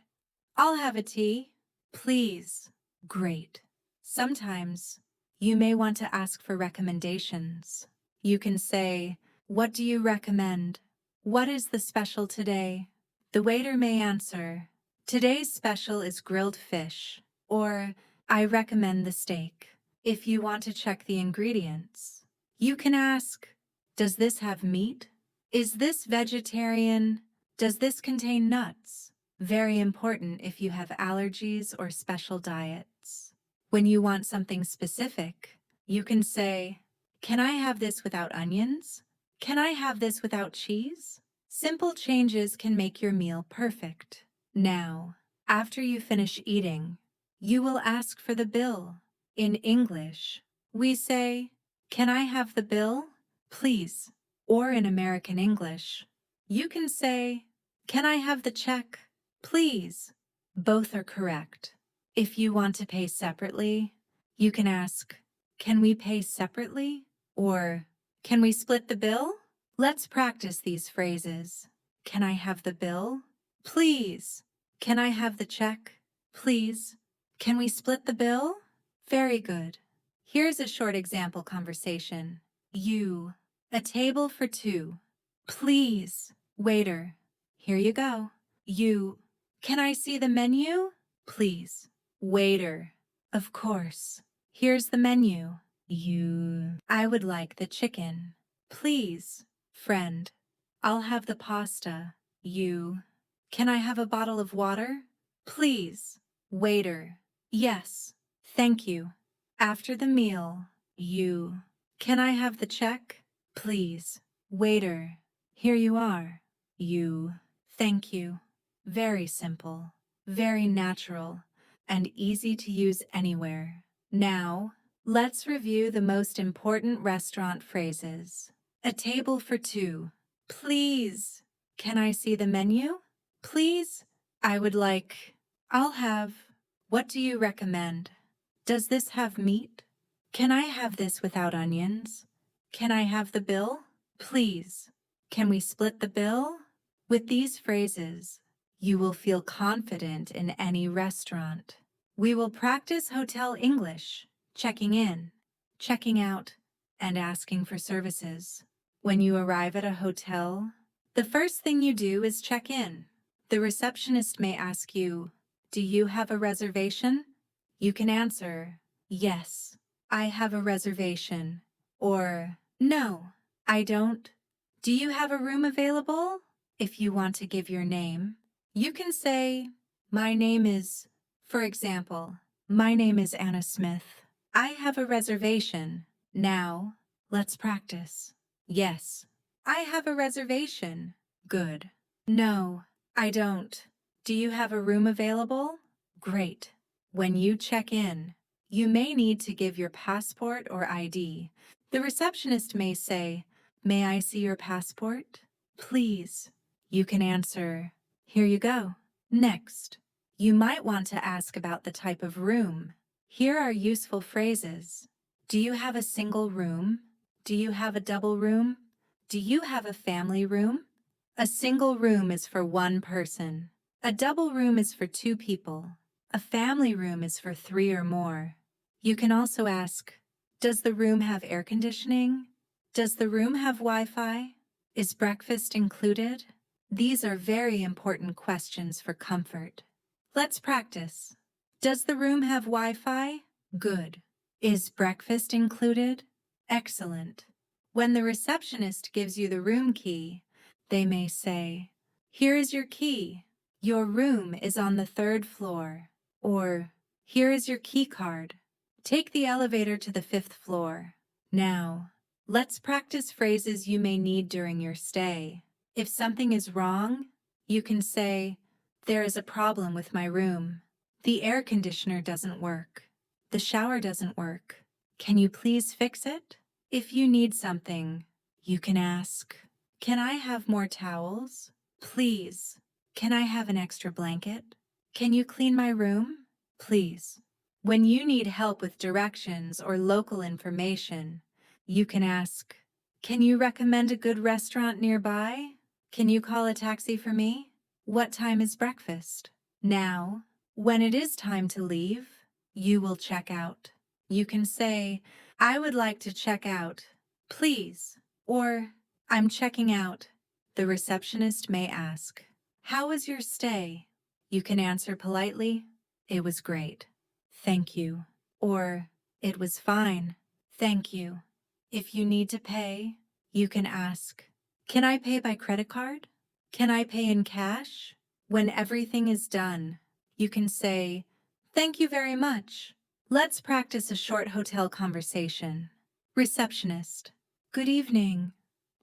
I'll have a tea, please. Great. Sometimes you may want to ask for recommendations. You can say, "What do you recommend? What is the special today?" The waiter may answer, "Today's special is grilled fish," or "I recommend the steak." If you want to check the ingredients, you can ask, "Does this have meat? Is this vegetarian? Does this contain nuts?" Very important if you have allergies or special diets. When you want something specific, you can say, "Can I have this without onions? Can I have this without cheese?" Simple changes can make your meal perfect. Now, after you finish eating, you will ask for the bill. In English, we say, "Can I have the bill, please?" Or in American English, you can say, "Can I have the check, please?" Both are correct. If you want to pay separately, you can ask, "Can we pay separately?" Or, "Can we split the bill?" Let's practice these phrases. Can I have the bill, please? Can I have the check, please? Can we split the bill? Very good. Here's a short example conversation. You, a table for 2. Please, waiter. Here you go. You, can I see the menu? Please. Waiter, of course. Here's the menu. You, I would like the chicken. Please. Friend, I'll have the pasta. You, can I have a bottle of water? Please. Waiter, yes, thank you. After the meal, you, can I have the check? Please. Waiter, here you are. You, thank you. Very simple, very natural, and easy to use anywhere. Now, let's review the most important restaurant phrases. A table for 2. Please. Can I see the menu? Please. I would like. I'll have. What do you recommend? Does this have meat? Can I have this without onions? Can I have the bill? Please. Can we split the bill? With these phrases, you will feel confident in any restaurant. We will practice hotel English, checking in, checking out, and asking for services. When you arrive at a hotel, the first thing you do is check in. The receptionist may ask you, "Do you have a reservation?" You can answer, "Yes, I have a reservation," or "No, I don't." "Do you have a room available?" If you want to give your name, you can say, "My name is," for example, "My name is Anna Smith. I have a reservation." Now, let's practice. Yes, I have a reservation. Good. No, I don't. Do you have a room available? Great. When you check in, you may need to give your passport or ID. The receptionist may say, "May I see your passport?" Please. You can answer, "Here you go." Next, you might want to ask about the type of room. Here are useful phrases. Do you have a single room? Do you have a double room? Do you have a family room? A single room is for 1 person. A double room is for 2 people. A family room is for 3 or more. You can also ask, does the room have air conditioning? Does the room have Wi-Fi? Is breakfast included? These are very important questions for comfort. Let's practice. Does the room have Wi-Fi? Good. Is breakfast included? Excellent. When the receptionist gives you the room key, they may say, "Here is your key. Your room is on the 3rd floor." Or, "Here is your key card. Take the elevator to the 5th floor." Now, let's practice phrases you may need during your stay. If something is wrong, you can say, "There is a problem with my room. The air conditioner doesn't work. The shower doesn't work. Can you please fix it?" If you need something, you can ask, "Can I have more towels? Please. Can I have an extra blanket? Can you clean my room? Please." When you need help with directions or local information, you can ask, "Can you recommend a good restaurant nearby? Can you call a taxi for me? What time is breakfast?" Now, when it is time to leave, you will check out. You can say, "I would like to check out, please," or "I'm checking out." The receptionist may ask, "How was your stay?" You can answer politely, "It was great. Thank you." Or, "It was fine. Thank you." If you need to pay, you can ask, "Can I pay by credit card? Can I pay in cash?" When everything is done, you can say, "Thank you very much." Let's practice a short hotel conversation. Receptionist, "Good evening.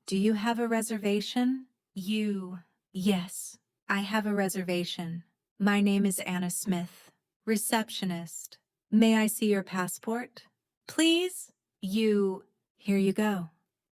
Do you have a reservation?" You, "Yes, I have a reservation. My name is Anna Smith." Receptionist, "May I see your passport?" "Please." You, "Here you go."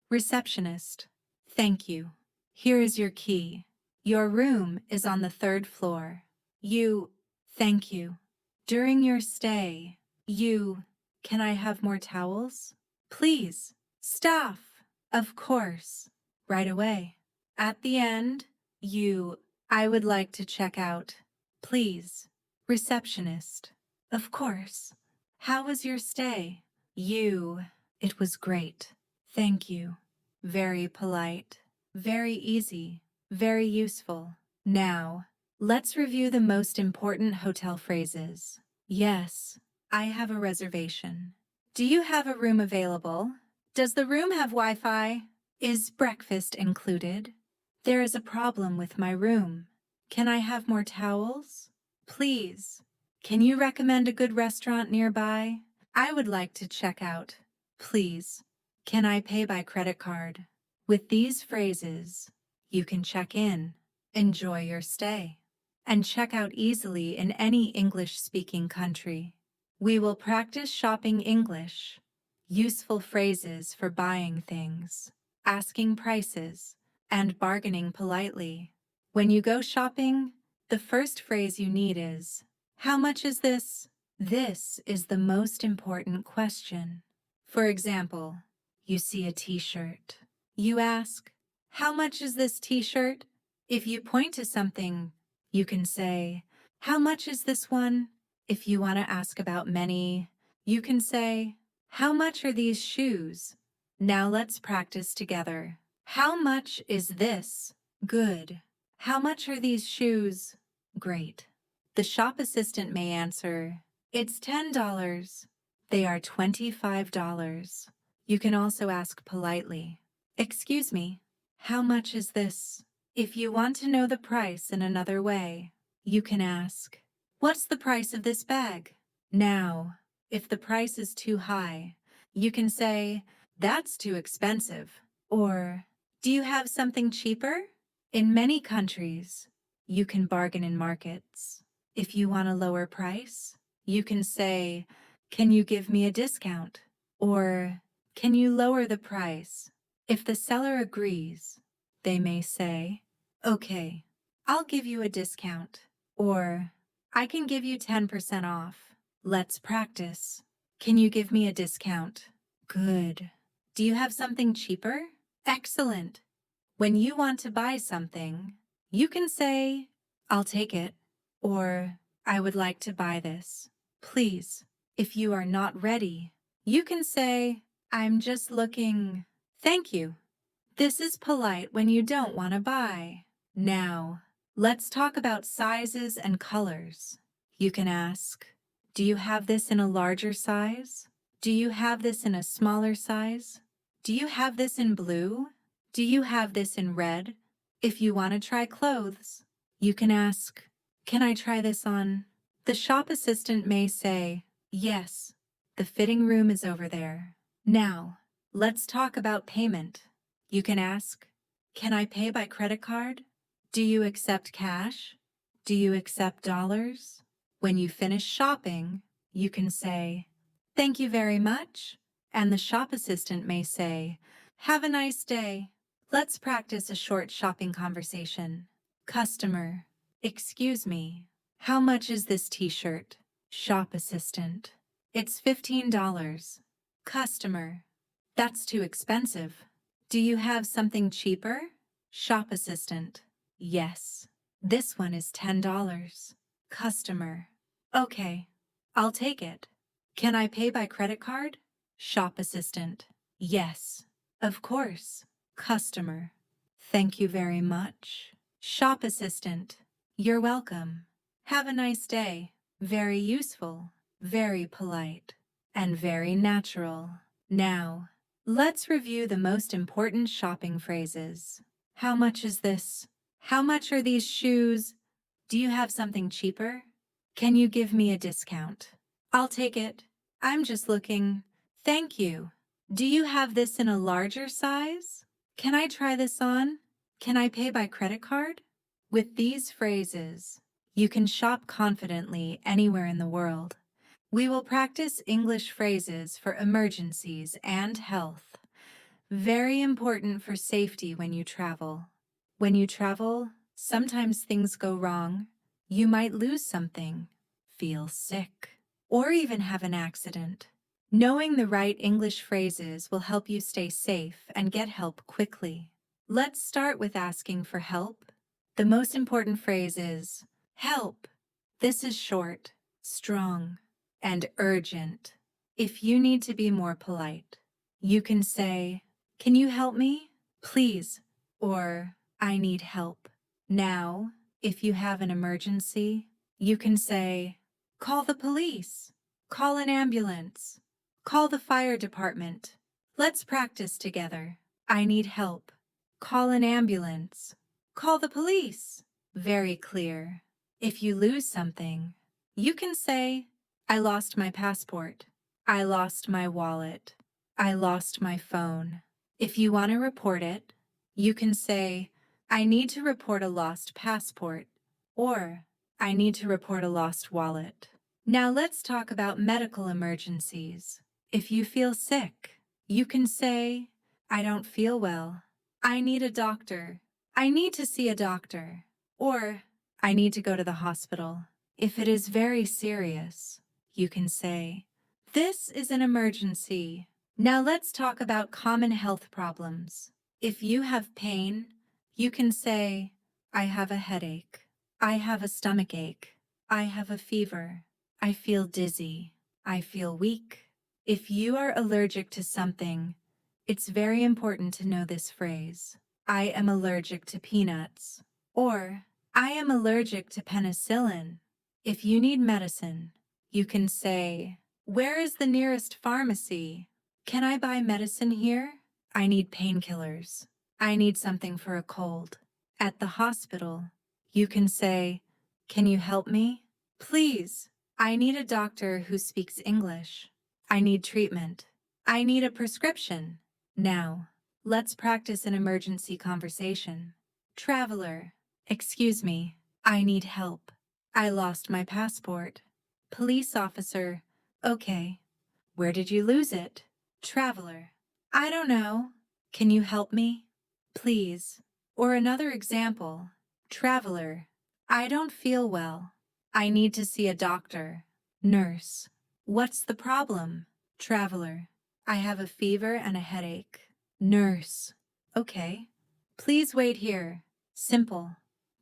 Receptionist, "Thank you. Here is your key. Your room is on the 3rd floor." You, "Thank you." During your stay, you, "Can I have more towels? Please." Staff, "Of course. Right away." At the end, you, "I would like to check out. Please." Receptionist, "Of course. How was your stay?" You, "It was great. Thank you." Very polite, very easy, very useful. Now, let's review the most important hotel phrases. Yes, I have a reservation. Do you have a room available? Does the room have Wi-Fi? Is breakfast included? There is a problem with my room. Can I have more towels? Please. Can you recommend a good restaurant nearby? I would like to check out. Please. Can I pay by credit card? With these phrases, you can check in, enjoy your stay, and check out easily in any English-speaking country. We will practice shopping English, useful phrases for buying things, asking prices, and bargaining politely. When you go shopping, the first phrase you need is, "How much is this?" This is the most important question. For example, you see a t-shirt. You ask, "How much is this t-shirt?" If you point to something, you can say, "How much is this one?" If you want to ask about many, you can say, "How much are these shoes?" Now let's practice together. How much is this? Good. How much are these shoes? Great. The shop assistant may answer, "It's $10. They are $25. You can also ask politely, "Excuse me, how much is this?" If you want to know the price in another way, you can ask, "What's the price of this bag?" Now, if the price is too high, you can say, "That's too expensive," or, "Do you have something cheaper?" In many countries, you can bargain in markets. If you want a lower price, you can say, "Can you give me a discount?" Or, "Can you lower the price?" If the seller agrees, they may say, "Okay, I'll give you a discount," or, "I can give you 10% off." Let's practice. Can you give me a discount? Good. Do you have something cheaper? Excellent. When you want to buy something, you can say, I'll take it. Or, I would like to buy this. Please. If you are not ready, you can say, I'm just looking. Thank you. This is polite when you don't want to buy. Now, let's talk about sizes and colors. You can ask, do you have this in a larger size? Do you have this in a smaller size? Do you have this in blue? Do you have this in red? If you want to try clothes, you can ask, can I try this on? The shop assistant may say, yes, the fitting room is over there. Now, let's talk about payment. You can ask, can I pay by credit card? Do you accept cash? Do you accept dollars? When you finish shopping, you can say, thank you very much. And the shop assistant may say, have a nice day. Let's practice a short shopping conversation. Customer, excuse me, how much is this t-shirt? Shop assistant, it's $15. Customer, that's too expensive. Do you have something cheaper? Shop assistant, yes, this one is $10. Customer, okay, I'll take it. Can I pay by credit card? Shop assistant, yes, of course. Customer, thank you very much. Shop assistant, you're welcome. Have a nice day. Very useful, very polite, and very natural. Now, let's review the most important shopping phrases. How much is this? How much are these shoes? Do you have something cheaper? Can you give me a discount? I'll take it. I'm just looking. Thank you. Do you have this in a larger size? Can I try this on? Can I pay by credit card? With these phrases, you can shop confidently anywhere in the world. We will practice English phrases for emergencies and health. Very important for safety when you travel. When you travel, sometimes things go wrong. You might lose something, feel sick, or even have an accident. Knowing the right English phrases will help you stay safe and get help quickly. Let's start with asking for help. The most important phrase is, help. This is short, strong, and urgent. If you need to be more polite, you can say, can you help me? Please, or I need help. Now, if you have an emergency, you can say, call the police, call an ambulance, call the fire department. Let's practice together. I need help. Call an ambulance. Call the police. Very clear. If you lose something, you can say, I lost my passport. I lost my wallet. I lost my phone. If you want to report it, you can say, I need to report a lost passport, or I need to report a lost wallet. Now let's talk about medical emergencies. If you feel sick, you can say, I don't feel well. I need a doctor. I need to see a doctor. Or, I need to go to the hospital. If it is very serious, you can say, this is an emergency. Now let's talk about common health problems. If you have pain, you can say, I have a headache. I have a stomach ache. I have a fever. I feel dizzy. I feel weak. If you are allergic to something, it's very important to know this phrase. I am allergic to peanuts. Or, I am allergic to penicillin. If you need medicine, you can say, where is the nearest pharmacy? Can I buy medicine here? I need painkillers. I need something for a cold. At the hospital, you can say, can you help me? Please, I need a doctor who speaks English. I need treatment. I need a prescription. Now, let's practice an emergency conversation. Traveler, excuse me, I need help. I lost my passport. Police officer, okay. Where did you lose it? Traveler, I don't know. Can you help me? Please. Or another example. Traveler, I don't feel well. I need to see a doctor. Nurse, what's the problem? Traveler, I have a fever and a headache. Nurse, okay. Please wait here. Simple,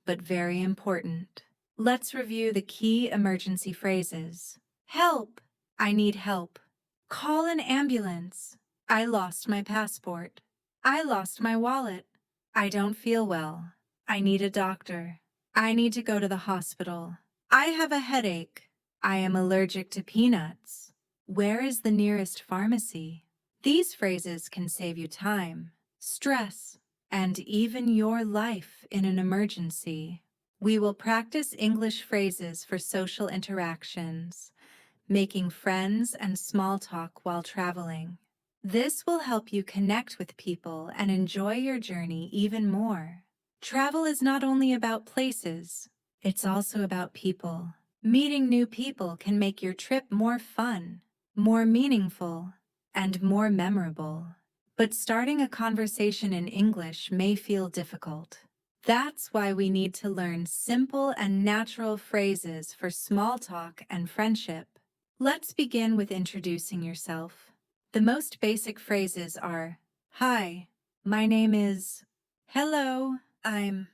but very important. Let's review the key emergency phrases. Help! I need help. Call an ambulance. I lost my passport. I lost my wallet. I don't feel well. I need a doctor. I need to go to the hospital. I have a headache. I am allergic to peanuts. Where is the nearest pharmacy? These phrases can save you time, stress, and even your life in an emergency. We will practice English phrases for social interactions, making friends and small talk while traveling. This will help you connect with people and enjoy your journey even more. Travel is not only about places, it's also about people. Meeting new people can make your trip more fun, more meaningful, and more memorable. But starting a conversation in English may feel difficult. That's why we need to learn simple and natural phrases for small talk and friendship. Let's begin with introducing yourself. The most basic phrases are, Hi, my name is, Hello, I'm.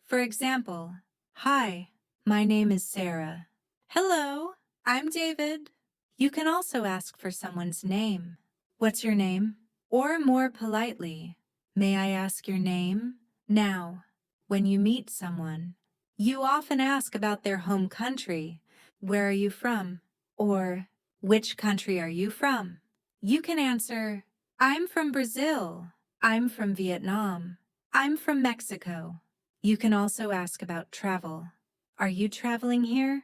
For example, Hi, my name is Sarah. Hello, I'm David. You can also ask for someone's name. What's your name? Or more politely, May I ask your name? Now, when you meet someone, you often ask about their home country. Where are you from? Or, which country are you from? You can answer, I'm from Brazil. I'm from Vietnam. I'm from Mexico. You can also ask about travel. Are you traveling here?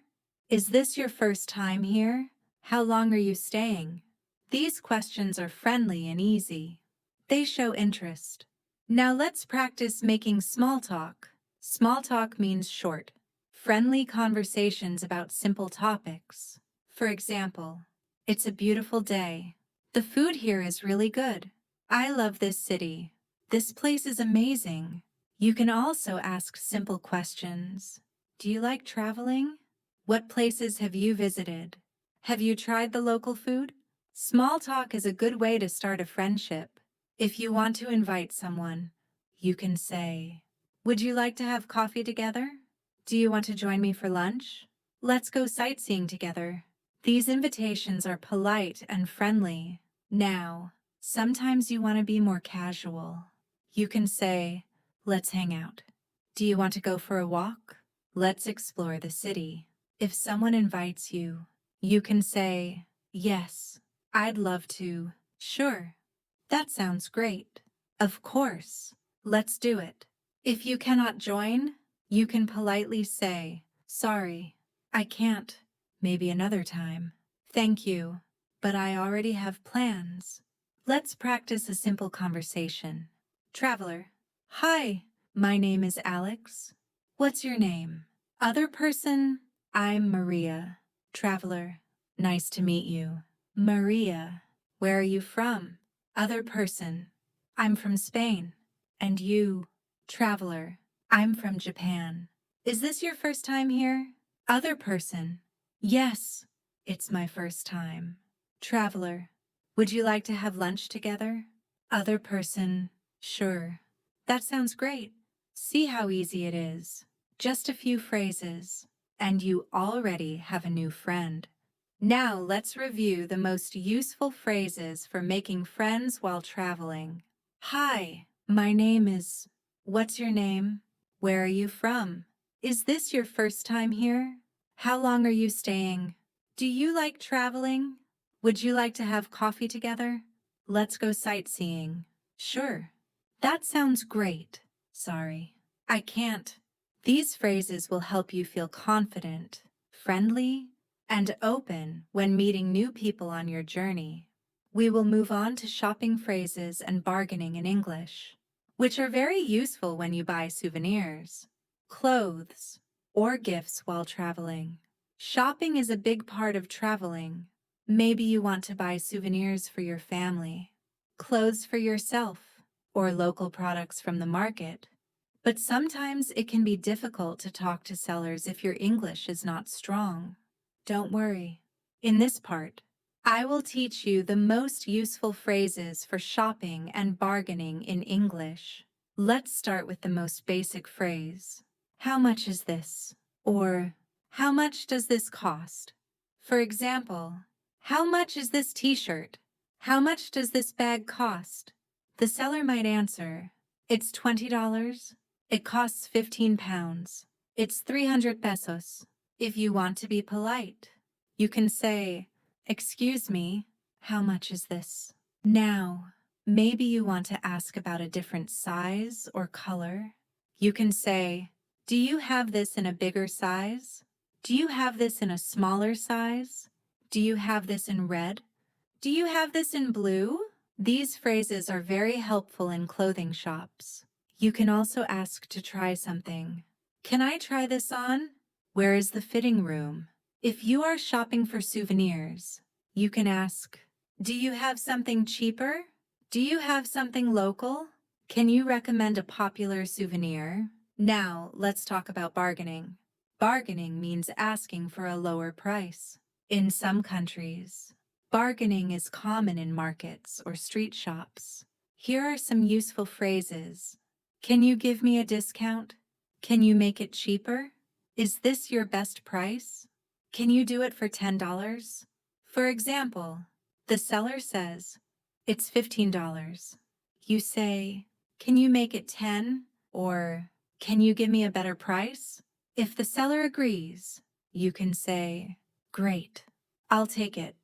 Is this your first time here? How long are you staying? These questions are friendly and easy. They show interest. Now let's practice making small talk. Small talk means short, friendly conversations about simple topics. For example, it's a beautiful day. The food here is really good. I love this city. This place is amazing. You can also ask simple questions. Do you like traveling? What places have you visited? Have you tried the local food? Small talk is a good way to start a friendship. If you want to invite someone, you can say, Would you like to have coffee together? Do you want to join me for lunch? Let's go sightseeing together. These invitations are polite and friendly. Now, sometimes you want to be more casual. You can say, Let's hang out. Do you want to go for a walk? Let's explore the city. If someone invites you, you can say, Yes, I'd love to. Sure. That sounds great. Of course. Let's do it. If you cannot join, you can politely say, Sorry, I can't. Maybe another time. Thank you, but I already have plans. Let's practice a simple conversation. Traveler. Hi, my name is Alex. What's your name? Other person. I'm Maria. Traveler. Nice to meet you. Maria. Where are you from? Other person. I'm from Spain. And you? Traveler. I'm from Japan. Is this your first time here? Other person. Yes, it's my first time. Traveler. Would you like to have lunch together? Other person. Sure. That sounds great. See how easy it is. Just a few phrases, and you already have a new friend. Now let's review the most useful phrases for making friends while traveling. Hi, my name is... What's your name? Where are you from? Is this your first time here? How long are you staying? Do you like traveling? Would you like to have coffee together? Let's go sightseeing. Sure. That sounds great. Sorry, I can't. These phrases will help you feel confident, friendly, and open when meeting new people on your journey. We will move on to shopping phrases and bargaining in English, which are very useful when you buy souvenirs, clothes, or gifts while traveling. Shopping is a big part of traveling. Maybe you want to buy souvenirs for your family, clothes for yourself, or local products from the market. But sometimes it can be difficult to talk to sellers if your English is not strong. Don't worry. In this part, I will teach you the most useful phrases for shopping and bargaining in English. Let's start with the most basic phrase. how much is this? Or, how much does this cost? For example, how much is this t-shirt? How much does this bag cost? The seller might answer, it's $20. It costs 15 pounds. It's 300 pesos. If you want to be polite, you can say, excuse me, how much is this? Now, maybe you want to ask about a different size or color. You can say, do you have this in a bigger size? Do you have this in a smaller size? Do you have this in red? Do you have this in blue? These phrases are very helpful in clothing shops. You can also ask to try something. Can I try this on? Where is the fitting room? If you are shopping for souvenirs, you can ask, do you have something cheaper? Do you have something local? Can you recommend a popular souvenir? Now, let's talk about bargaining. Bargaining means asking for a lower price. In some countries, bargaining is common in markets or street shops. Here are some useful phrases. Can you give me a discount? Can you make it cheaper? Is this your best price? Can you do it for $10? For example, the seller says, it's $15. You say, can you make it 10? Or, can you give me a better price? If the seller agrees, you can say, great, I'll take it.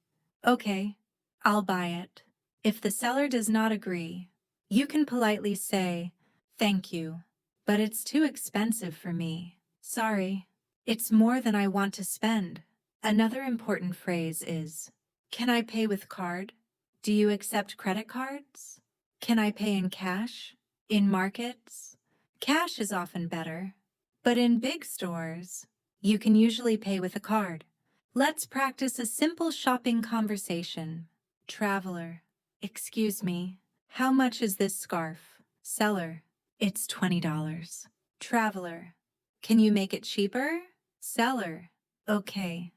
Okay, I'll buy it. If the seller does not agree, you can politely say, thank you, but it's too expensive for me. Sorry, it's more than I want to spend. Another important phrase is, can I pay with card? Do you accept credit cards? Can I pay in cash? In markets, cash is often better, but in big stores, you can usually pay with a card. Let's practice a simple shopping conversation. Traveler, excuse me, how much is this scarf? Seller, it's $20. Traveler, can you make it cheaper? Seller, okay,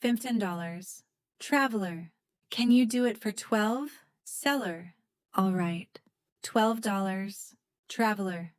$15. Traveler, can you do it for 12? Seller, all right, $12. Traveler,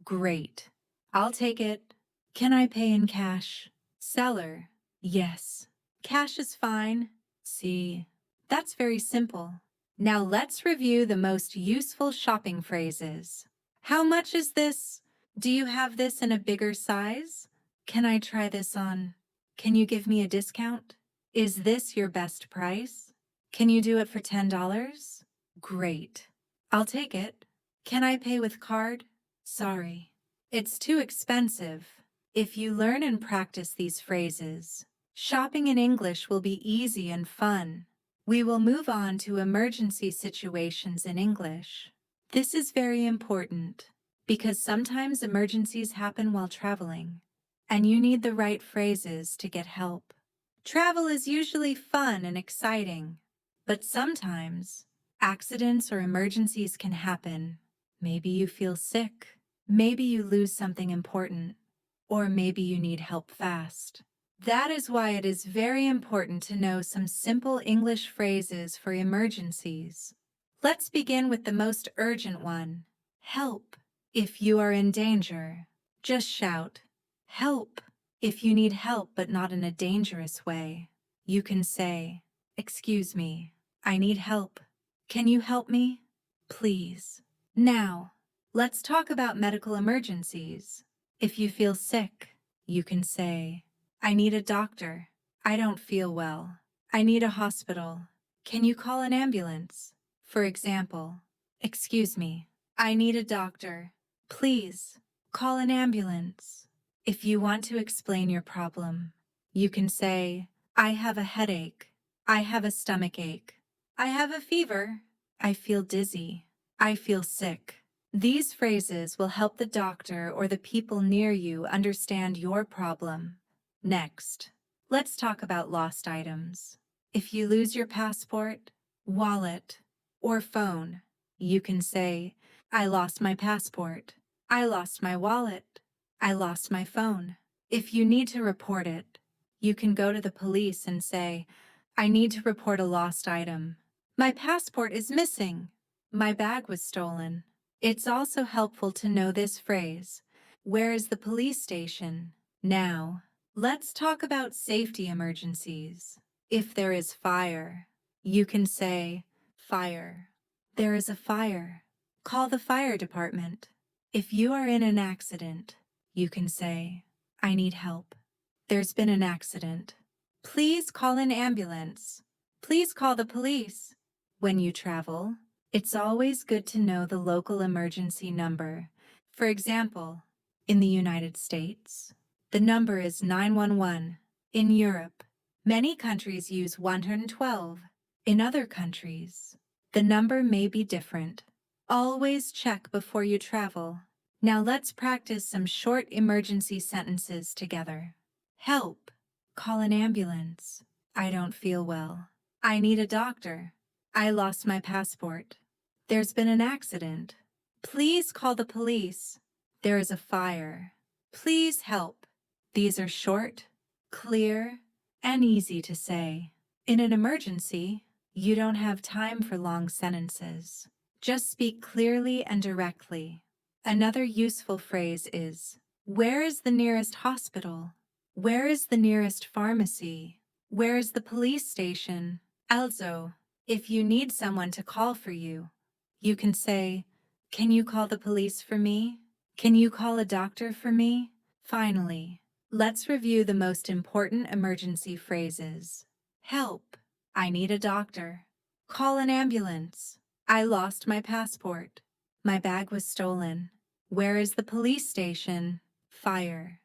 great, I'll take it. Can I pay in cash? Seller, yes, cash is fine. See, that's very simple. Now let's review the most useful shopping phrases. How much is this? Do you have this in a bigger size? Can I try this on? Can you give me a discount? Is this your best price? Can you do it for $10? Great, I'll take it. Can I pay with card? Sorry, it's too expensive. If you learn and practice these phrases, shopping in English will be easy and fun. We will move on to emergency situations in English. This is very important because sometimes emergencies happen while traveling, and you need the right phrases to get help. Travel is usually fun and exciting, but sometimes accidents or emergencies can happen. Maybe you feel sick, maybe you lose something important, or maybe you need help fast. That is why it is very important to know some simple English phrases for emergencies. Let's begin with the most urgent one, help. If you are in danger, just shout, help. If you need help but not in a dangerous way, you can say, excuse me, I need help. Can you help me? Please. Now, let's talk about medical emergencies. If you feel sick, you can say, I need a doctor. I don't feel well. I need a hospital. Can you call an ambulance? For example, excuse me, I need a doctor. Please, call an ambulance. If you want to explain your problem, you can say, I have a headache. I have a stomach ache. I have a fever. I feel dizzy. I feel sick. These phrases will help the doctor or the people near you understand your problem. Next, let's talk about lost items. If you lose your passport, wallet, or phone, you can say, I lost my passport. I lost my wallet. I lost my phone. If you need to report it, you can go to the police and say, I need to report a lost item. My passport is missing. My bag was stolen. It's also helpful to know this phrase Where is the police station? Now, let's talk about safety emergencies. If there is fire, you can say, fire. There is a fire. Call the fire department. If you are in an accident, you can say, I need help. There's been an accident. Please call an ambulance. Please call the police. When you travel, it's always good to know the local emergency number. For example, in the United States, the number is 911. In Europe, many countries use 112. In other countries, the number may be different. Always check before you travel. Now let's practice some short emergency sentences together. Help. Call an ambulance. I don't feel well. I need a doctor. I lost my passport. There's been an accident. Please call the police. There is a fire. Please help. These are short, clear, and easy to say. In an emergency, you don't have time for long sentences. Just speak clearly and directly. Another useful phrase is, where is the nearest hospital? Where is the nearest pharmacy? Where is the police station? Also, if you need someone to call for you, you can say, can you call the police for me? Can you call a doctor for me? Finally, let's review the most important emergency phrases. Help. I need a doctor. Call an ambulance. I lost my passport. My bag was stolen. Where is the police station? Fire.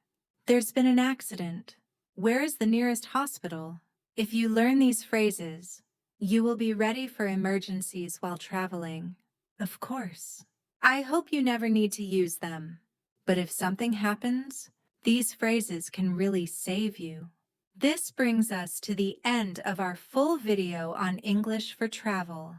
There's been an accident. Where is the nearest hospital? If you learn these phrases, you will be ready for emergencies while traveling. Of course. I hope you never need to use them. But if something happens, these phrases can really save you. This brings us to the end of our full video on English for travel.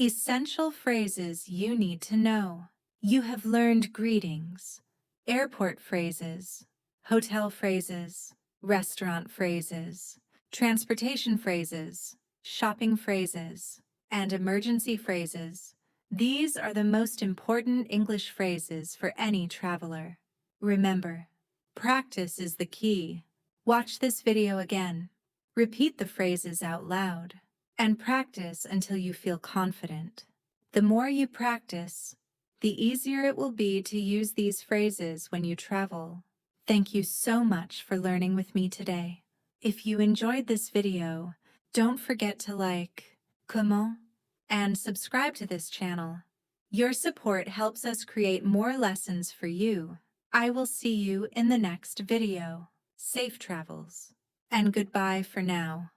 Essential phrases you need to know. You have learned greetings, airport phrases, hotel phrases, restaurant phrases, transportation phrases, shopping phrases, and emergency phrases. These are the most important English phrases for any traveler. Remember, practice is the key. Watch this video again. Repeat the phrases out loud, and practice until you feel confident. The more you practice, the easier it will be to use these phrases when you travel. Thank you so much for learning with me today. If you enjoyed this video, don't forget to like, comment, and subscribe to this channel. Your support helps us create more lessons for you. I will see you in the next video. Safe travels, and goodbye for now.